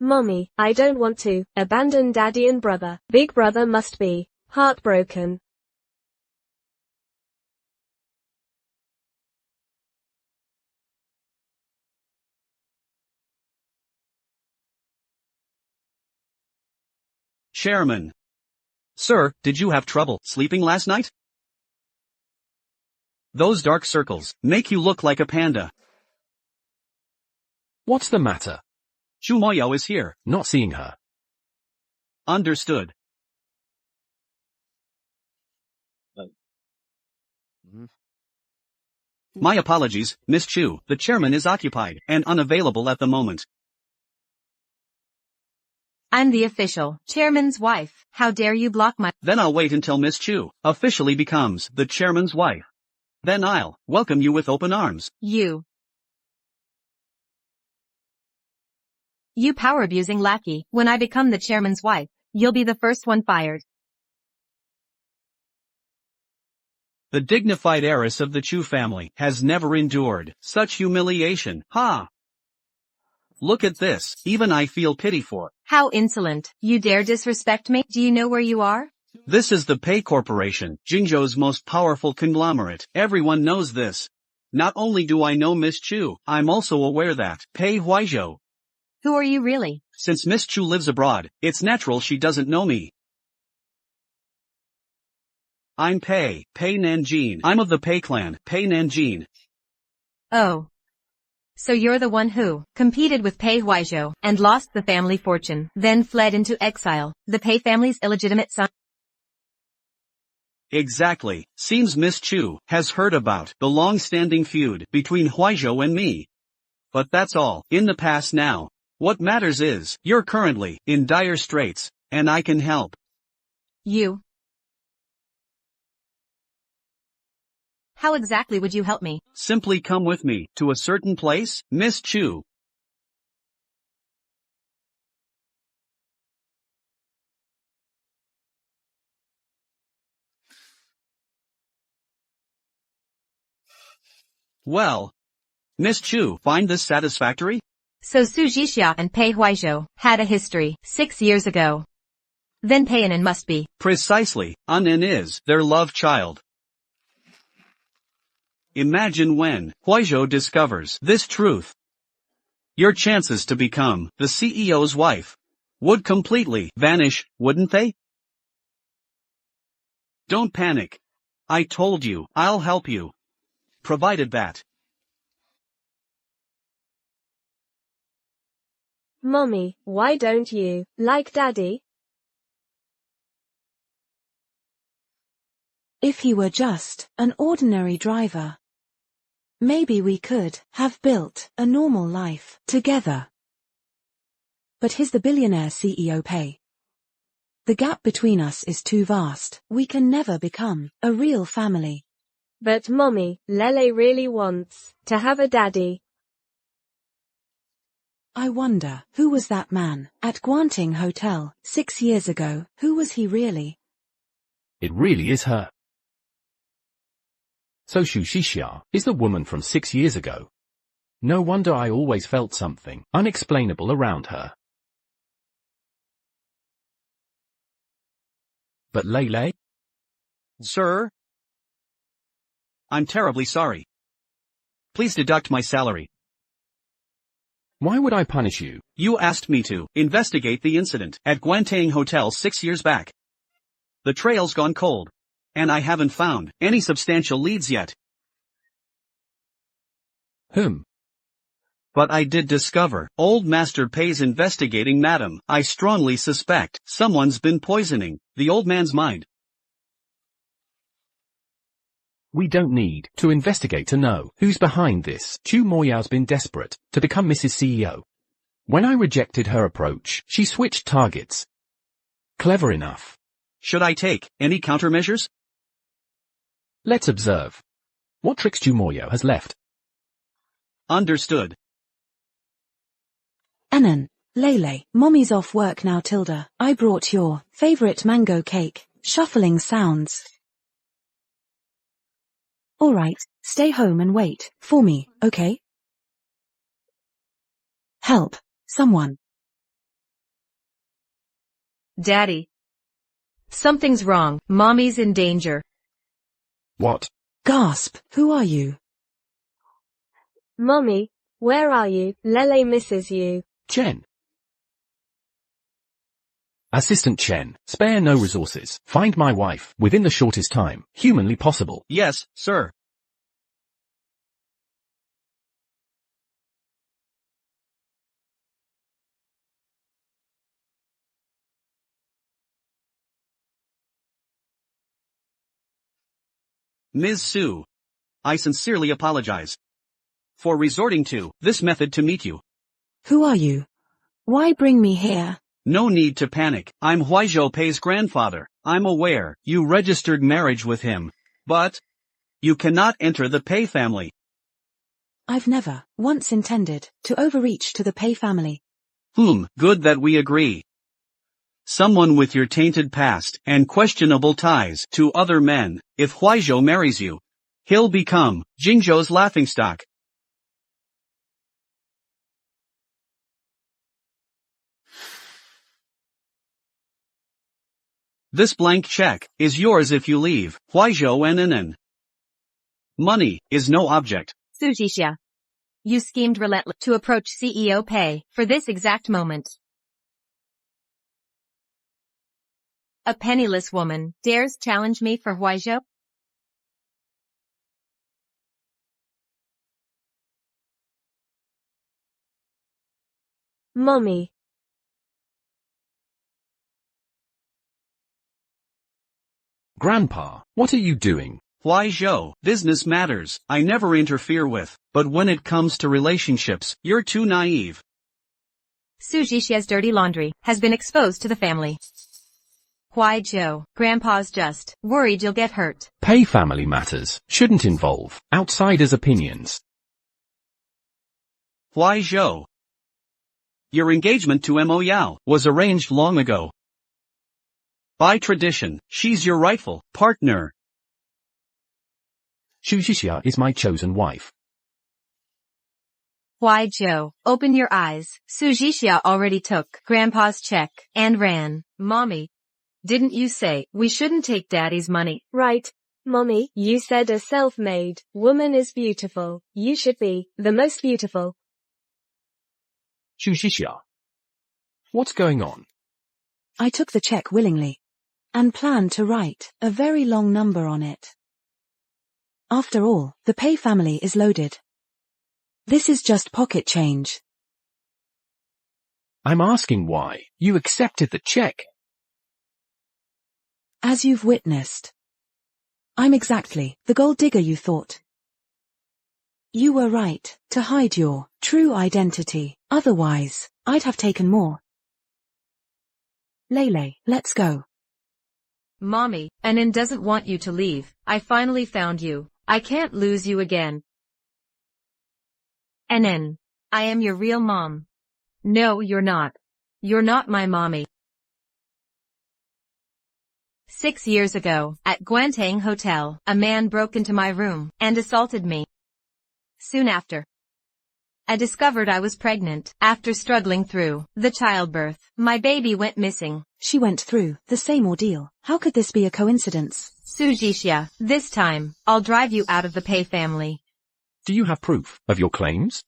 Mommy, I don't want to abandon Daddy and brother. Big brother must be heartbroken. Chairman. Sir, did you have trouble sleeping last night? Those dark circles make you look like a panda. What's the matter? Chu Moyo is here. Not seeing her. Understood. My apologies, Miss Chu. The chairman is occupied and unavailable at the moment. I'm the official chairman's wife. How dare you block my— Then I'll wait until Miss Chu officially becomes the chairman's wife. Then I'll welcome you with open arms. You power-abusing lackey. When I become the chairman's wife, you'll be the first one fired. The dignified heiress of the Chu family has never endured such humiliation. Ha! Look at this. Even I feel pity for. How insolent. You dare disrespect me? Do you know where you are? This is the Pei Corporation, Jingzhou's most powerful conglomerate. Everyone knows this. Not only do I know Miss Chu, I'm also aware that Pei Huaizhou. Who are you really? Since Miss Chu lives abroad, it's natural she doesn't know me. I'm Pei Nanjin. I'm of the Pei clan, Pei Nanjin. Oh. So you're the one who competed with Pei Huaizhou and lost the family fortune, then fled into exile, the Pei family's illegitimate son? Exactly. Seems Miss Chu has heard about the long-standing feud between Huaizhou and me. But that's all in the past now. What matters is, you're currently in dire straits, and I can help. You? How exactly would you help me? Simply come with me to a certain place, Miss Chu. Well, Miss Chu, find this satisfactory? So Su Jixia and Pei Huaizhou had a history 6 years ago. Then Pei Anan must be. Precisely, Anan is their love child. Imagine when Huaizhou discovers this truth. Your chances to become the CEO's wife would completely vanish, wouldn't they? Don't panic. I told you, I'll help you. Provided that. Mommy, why don't you like Daddy? If he were just an ordinary driver, maybe we could have built a normal life together. But he's the billionaire CEO Pei. The gap between us is too vast. We can never become a real family. But Mommy, Lele really wants to have a daddy. I wonder, who was that man at Guanting Hotel 6 years ago? Who was he really? It really is her. So Xu Xixia is the woman from 6 years ago. No wonder I always felt something unexplainable around her. But Lele? Sir? I'm terribly sorry. Please deduct my salary. Why would I punish you? You asked me to investigate the incident at Guantang Hotel 6 years back. The trail's gone cold. And I haven't found any substantial leads yet. But I did discover old Master Pei's investigating Madam. I strongly suspect someone's been poisoning the old man's mind. We don't need to investigate to know who's behind this. Chu Moyao's been desperate to become Mrs. CEO. When I rejected her approach, she switched targets. Clever enough. Should I take any countermeasures? Let's observe. What tricks Chu Moyao has left. Understood. Anan, Lele, Mommy's off work now Tilda. I brought your favorite mango cake. Shuffling sounds. Alright, stay home and wait for me, okay? Help, someone. Daddy. Something's wrong. Mommy's in danger. What? Gasp, who are you? Mommy, where are you? Lele misses you. Chen. Assistant Chen, spare no resources. Find my wife, within the shortest time, humanly possible. Yes, sir. Ms. Su. I sincerely apologize for resorting to this method to meet you. Who are you? Why bring me here? No need to panic. I'm Huizhou Pei's grandfather. I'm aware you registered marriage with him, but you cannot enter the Pei family. I've never, once intended, to overreach to the Pei family. Good that we agree. Someone with your tainted past and questionable ties to other men, if Huizhou marries you, he'll become Jingzhou's laughingstock. This blank check is yours if you leave, Huizhou and Anan. Money is no object. Su Zhixia. You schemed relentlessly to approach CEO Pei for this exact moment. A penniless woman dares challenge me for Huizhou? Mommy. Grandpa, what are you doing? Huizhou, business matters, I never interfere with, but when it comes to relationships, you're too naive. Su Zhixia's dirty laundry has been exposed to the family. Huizhou, Grandpa's just worried you'll get hurt. Pei family matters shouldn't involve outsiders' opinions. Huizhou. Your engagement to Mo Yao was arranged long ago. By tradition, she's your rightful partner. Xu Zhixia is my chosen wife. Huizhou, open your eyes. Su Zhixia already took Grandpa's check and ran. Mommy. Didn't you say we shouldn't take Daddy's money? Right. Mommy, you said a self-made woman is beautiful. You should be the most beautiful. Xu Zhixia. What's going on? I took the check willingly. And planned to write a very long number on it. After all, the Pei family is loaded. This is just pocket change. I'm asking why you accepted the check. As you've witnessed. I'm exactly the gold digger you thought. You were right to hide your true identity. Otherwise, I'd have taken more. Lele, let's go. Mommy, Anan doesn't want you to leave. I finally found you. I can't lose you again. Anan, I am your real mom. No, you're not. You're not my mommy. 6 years ago, at Guantang Hotel, a man broke into my room and assaulted me. Soon after, I discovered I was pregnant. After struggling through the childbirth, my baby went missing. She went through the same ordeal. How could this be a coincidence? Su Zhixia, this time, I'll drive you out of the Pei family. Do you have proof of your claims?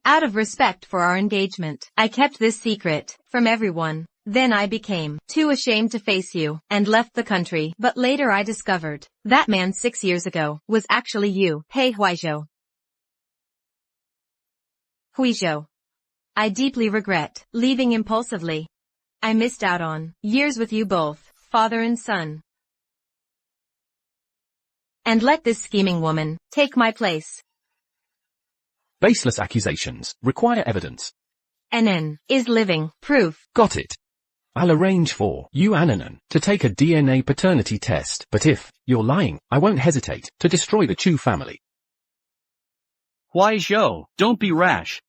Out of respect for our engagement, I kept this secret from everyone. Then I became too ashamed to face you and left the country. But later I discovered that man 6 years ago was actually you, Pei Huizhou. Huizhou. I deeply regret leaving impulsively. I missed out on years with you both, father and son. And let this scheming woman take my place. Baseless accusations require evidence. Anan is living proof. Got it. I'll arrange for you and Anan to take a DNA paternity test, but if you're lying, I won't hesitate to destroy the Chu family. Huizhou, don't be rash.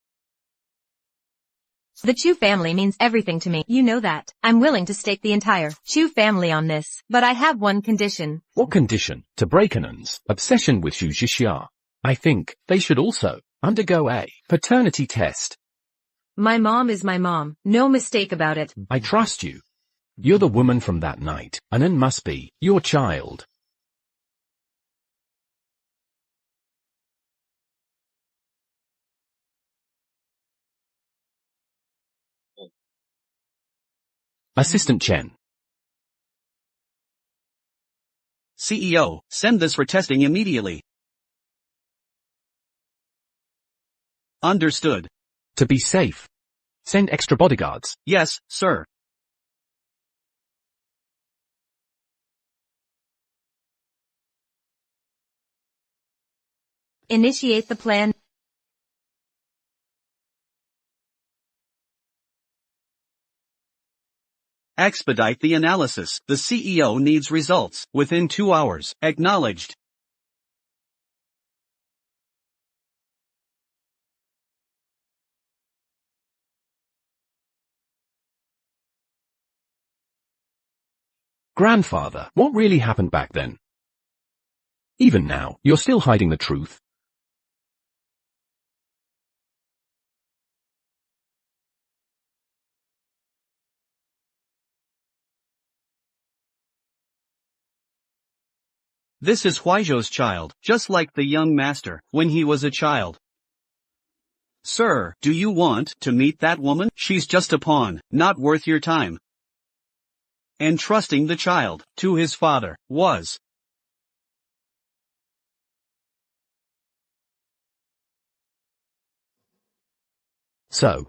The Chu family means everything to me. You know that. I'm willing to stake the entire Chu family on this, but I have one condition. What condition? To break Anan's obsession with Xu Zhixia. I think they should also undergo a paternity test. My mom is my mom. No mistake about it. I trust you. You're the woman from that night, and must be your child. Assistant Chen. CEO, send this for testing immediately. Understood. To be safe. Send extra bodyguards. Yes, sir. Initiate the plan. Expedite the analysis. The CEO needs results within 2 hours. Acknowledged. Grandfather, what really happened back then? Even now, you're still hiding the truth. This is Huaizhou's child, just like the young master, when he was a child. Sir, do you want to meet that woman? She's just a pawn, not worth your time. Entrusting the child to his father was. So,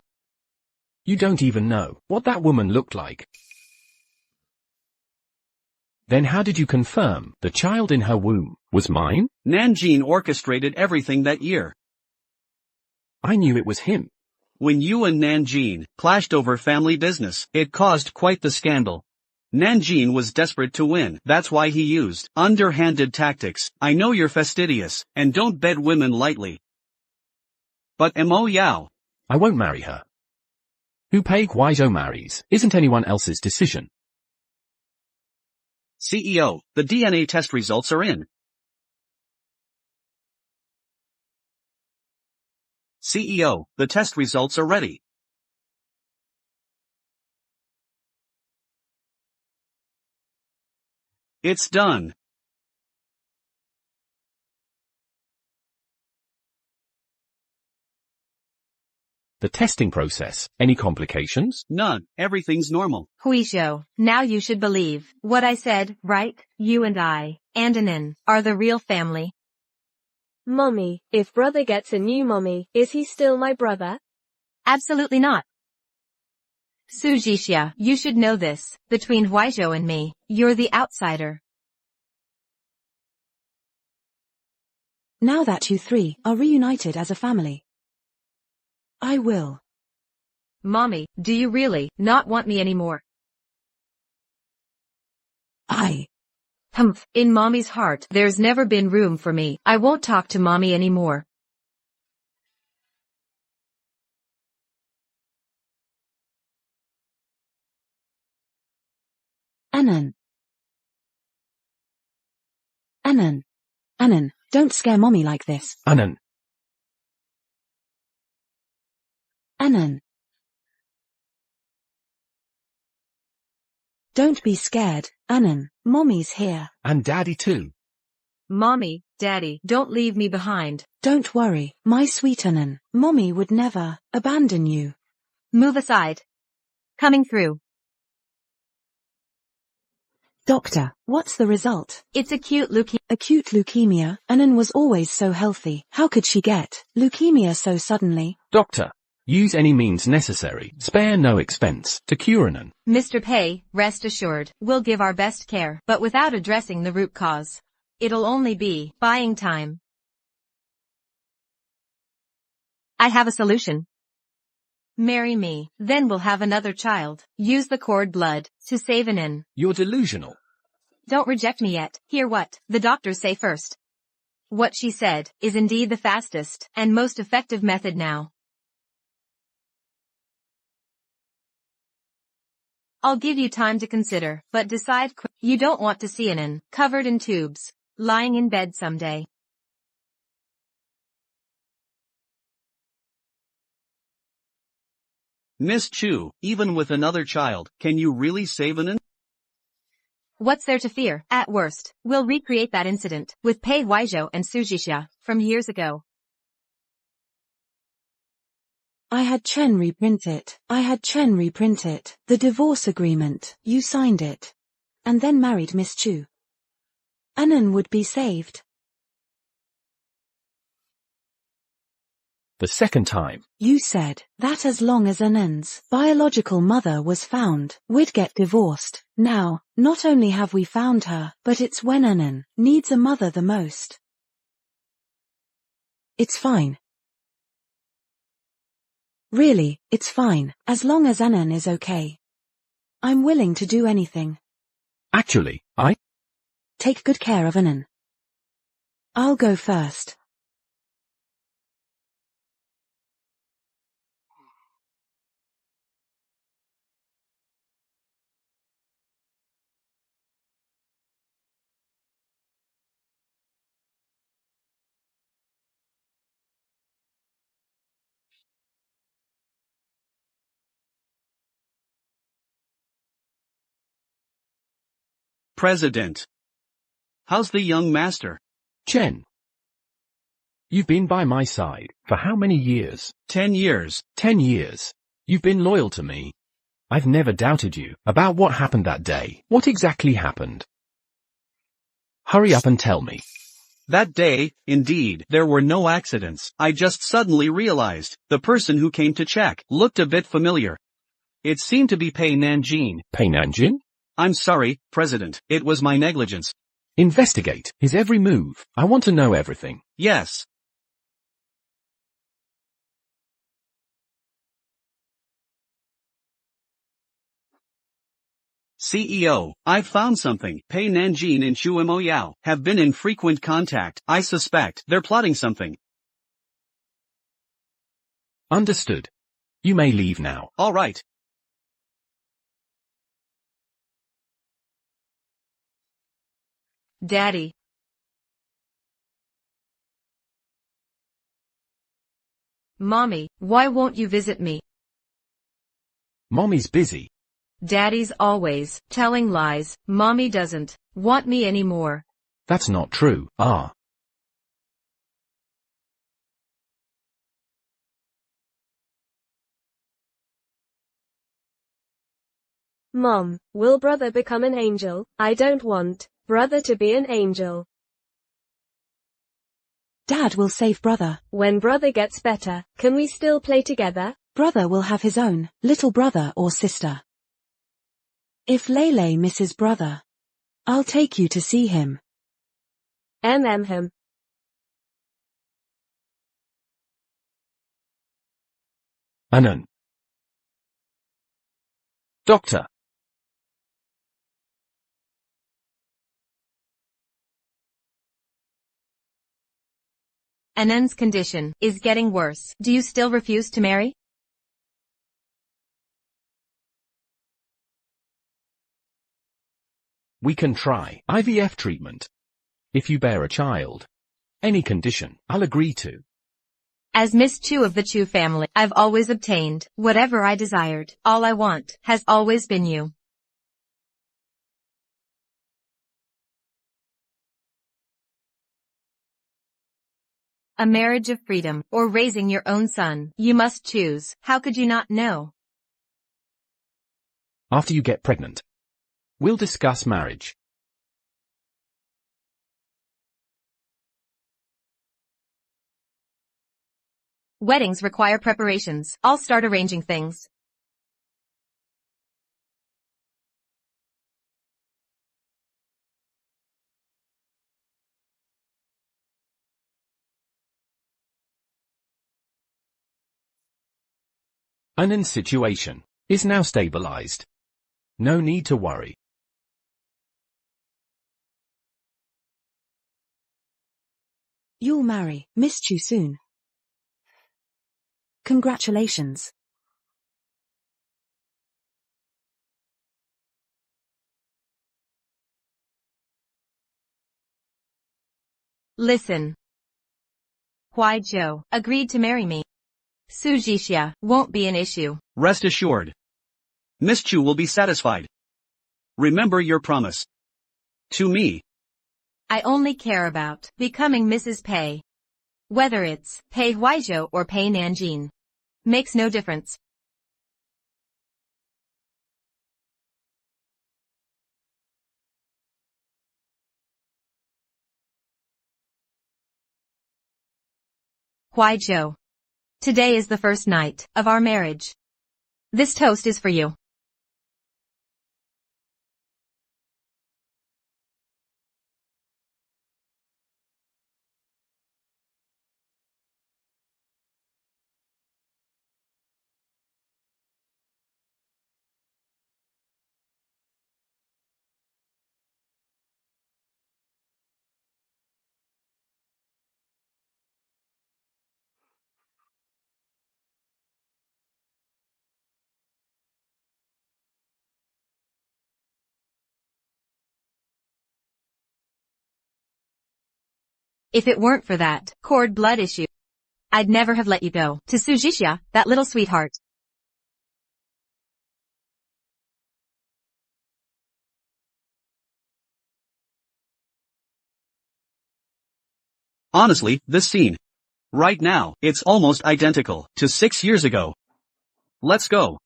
you don't even know what that woman looked like. Then how did you confirm the child in her womb was mine? Nanjing orchestrated everything that year. I knew it was him. When you and Nanjing clashed over family business, it caused quite the scandal. Nanjing was desperate to win, that's why he used underhanded tactics. I know you're fastidious, and don't bed women lightly. But Mo Yao. I won't marry her. Who Pei Huaizhou marries isn't anyone else's decision. CEO, the DNA test results are in. CEO, the test results are ready. It's done. The testing process, any complications? None, everything's normal. Huizhou, now you should believe what I said, right? You and I, and Anin, are the real family. Mommy, if brother gets a new mommy, is he still my brother? Absolutely not. Su Jixia, you should know this. Between Huizhou and me, you're the outsider. Now that you three are reunited as a family, I will. Mommy, do you really not want me anymore? In Mommy's heart, there's never been room for me. I won't talk to Mommy anymore. Anan, don't scare Mommy like this. Anan. Don't be scared, Anan. Mommy's here. And Daddy too. Mommy, Daddy, don't leave me behind. Don't worry, my sweet Anan. Mommy would never abandon you. Move aside. Coming through. Doctor, what's the result? It's acute leukemia. Acute leukemia. Anan was always so healthy. How could she get leukemia so suddenly? Doctor, use any means necessary, spare no expense, to cure Anan. Mr. Pei, rest assured, we'll give our best care, but without addressing the root cause. It'll only be buying time. I have a solution. Marry me, then we'll have another child. Use the cord blood to save Anan. You're delusional. Don't reject me yet. Hear what the doctors say first. What she said is indeed the fastest and most effective method now. I'll give you time to consider, but decide quick. You don't want to see Anan covered in tubes, lying in bed someday. Miss Chu, even with another child, can you really save Anan? What's there to fear? At worst, we'll recreate that incident with Pei Weizhou and Sujisha from years ago. I had Chen reprint it. The divorce agreement. You signed it. And then married Miss Chu. Anan would be saved. The second time. You said that as long as Anan's biological mother was found, we'd get divorced. Now, not only have we found her, but it's when Anan needs a mother the most. It's fine. Really, it's fine, as long as Anan is okay. I'm willing to do anything. Actually, I Take good care of Anan. I'll go first. President. How's the young master? Chen. You've been by my side for how many years? 10 years. 10 years. You've been loyal to me. I've never doubted you about what happened that day. What exactly happened? Hurry up and tell me. That day, indeed, there were no accidents. I just suddenly realized the person who came to check looked a bit familiar. It seemed to be Pei Nanjin. Pei Nanjin? I'm sorry, President. It was my negligence. Investigate his every move. I want to know everything. Yes. CEO, I've found something. Pei Nanjin and Xu Moyao have been in frequent contact. I suspect they're plotting something. Understood. You may leave now. All right. Daddy. Mommy, why won't you visit me? Mommy's busy. Daddy's always telling lies. Mommy doesn't want me anymore. That's not true. Mom, will brother become an angel? I don't want brother to be an angel. Dad will save brother. When brother gets better, can we still play together? Brother will have his own little brother or sister. If Lele misses brother, I'll take you to see him. Him. Anan. Doctor. Anan's condition is getting worse. Do you still refuse to marry? We can try IVF treatment. If you bear a child. Any condition, I'll agree to. As Miss Chu of the Chu family, I've always obtained whatever I desired. All I want has always been you. A marriage of freedom, or raising your own son. You must choose. How could you not know? After you get pregnant. We'll discuss marriage. Weddings require preparations. I'll start arranging things. Anan's situation is now stabilized. No need to worry. You'll marry Miss Chu soon. Congratulations. Listen. Huai Zhou agreed to marry me. Su Jixia won't be an issue. Rest assured. Miss Chu will be satisfied. Remember your promise. To me. I only care about becoming Mrs. Pei. Whether it's Pei Huaizhou or Pei Nanjing. Makes no difference. Huaizhou. Today is the first night of our marriage. This toast is for you. If it weren't for that cord blood issue, I'd never have let you go to Su Jixia, that little sweetheart. Honestly, this scene. Right now, it's almost identical to 6 years ago. Let's go.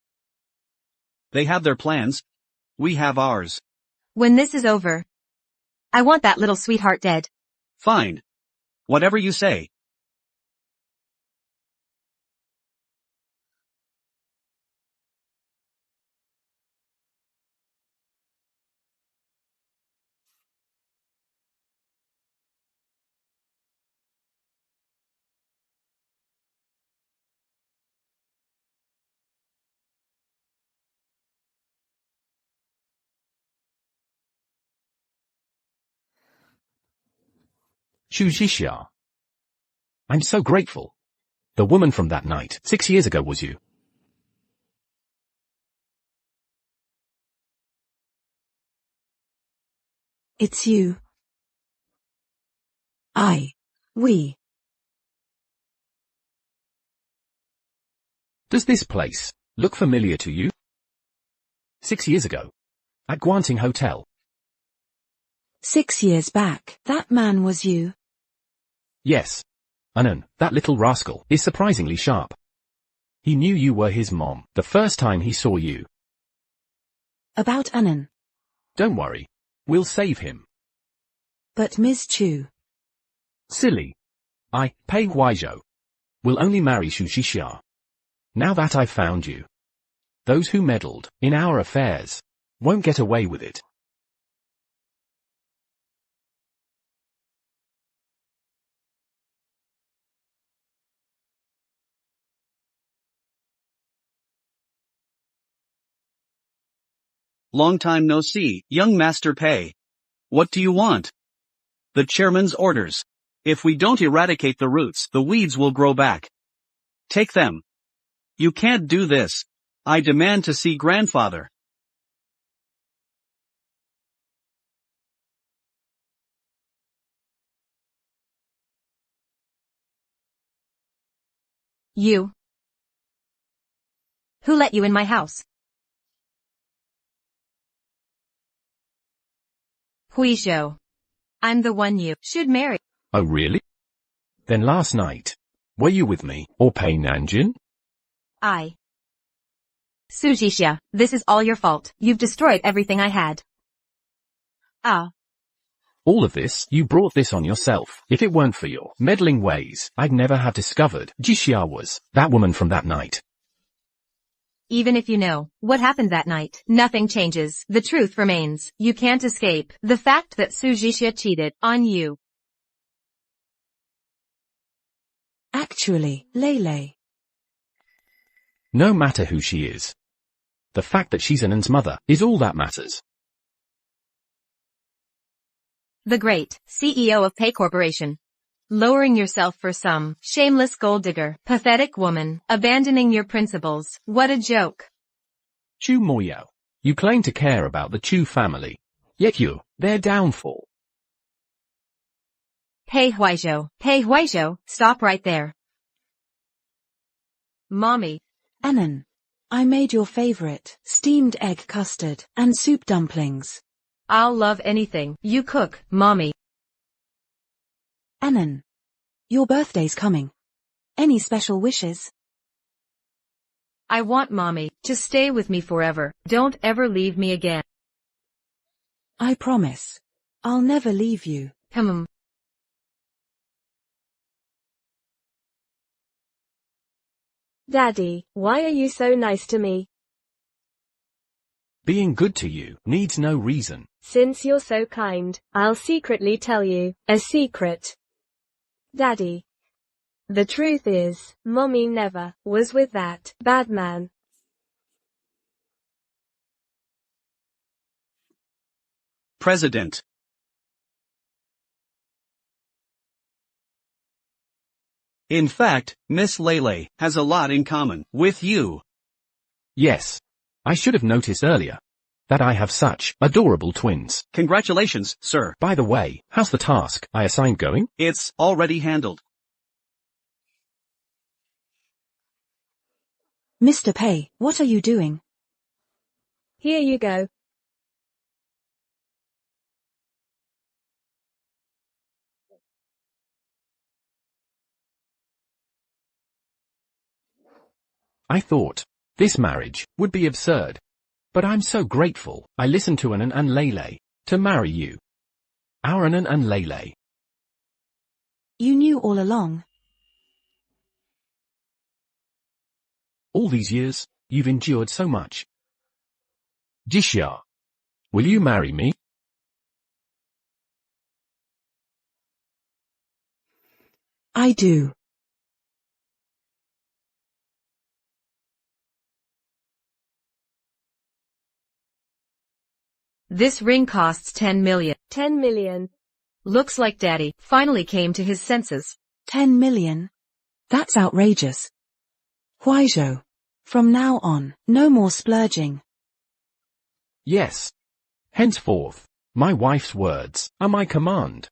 They have their plans. We have ours. When this is over, I want that little sweetheart dead. Fine. Whatever you say. Su Jixia. I'm so grateful. The woman from that night, 6 years ago, was you. It's you. We. Does this place look familiar to you? 6 years ago. At Guanting Hotel. 6 years back, that man was you. Yes. Anan, that little rascal, is surprisingly sharp. He knew you were his mom the first time he saw you. About Anan. Don't worry. We'll save him. But Ms. Chu. Silly. Pei Huaizhou, will only marry Su Jixia. Now that I've found you. Those who meddled in our affairs won't get away with it. Long time no see, young Master Pei. What do you want? The chairman's orders. If we don't eradicate the roots, the weeds will grow back. Take them. You can't do this. I demand to see grandfather. You. Who let you in my house? Huizhou. I'm the one you should marry. Oh really? Then last night, were you with me, or Pei Nanjing? Su Jixia, this is all your fault. You've destroyed everything I had. All of this, you brought this on yourself. If it weren't for your meddling ways, I'd never have discovered Jixia was that woman from that night. Even if you know what happened that night, nothing changes. The truth remains. You can't escape the fact that Su Jixia cheated on you. Actually, Lele. No matter who she is. The fact that she's Anan's mother is all that matters. The great CEO of Pei Corporation. Lowering yourself for some shameless gold digger, pathetic woman, abandoning your principles. What a joke. Chu Moyao. You claim to care about the Chu family. Yet you're their downfall. Pei Huaizhou, stop right there. Mommy. Annan. I made your favorite, steamed egg custard, and soup dumplings. I'll love anything you cook, Mommy. Annan. Your birthday's coming. Any special wishes? I want Mommy to stay with me forever. Don't ever leave me again. I promise. I'll never leave you. Daddy, why are you so nice to me? Being good to you needs no reason. Since you're so kind, I'll secretly tell you a secret. Daddy. The truth is, Mommy never was with that bad man. President. In fact, Miss Lele has a lot in common with you. Yes. I should have noticed earlier that I have such adorable twins. Congratulations, sir. By the way, how's the task I assigned going? It's already handled. Mr. Pei, what are you doing? Here you go. I thought this marriage would be absurd. But I'm so grateful I listened to Annan and Lele to marry you. Our Annan and Lele. You knew all along. All these years, you've endured so much. Jixia, will you marry me? I do. This ring costs 10 million. 10 million. Looks like Daddy finally came to his senses. 10 million? That's outrageous. Huaizhou. From now on, no more splurging. Yes. Henceforth, my wife's words are my command.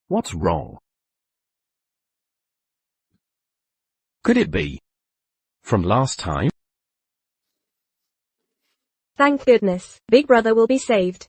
What's wrong? Could it be from last time? Thank goodness, Big Brother will be saved.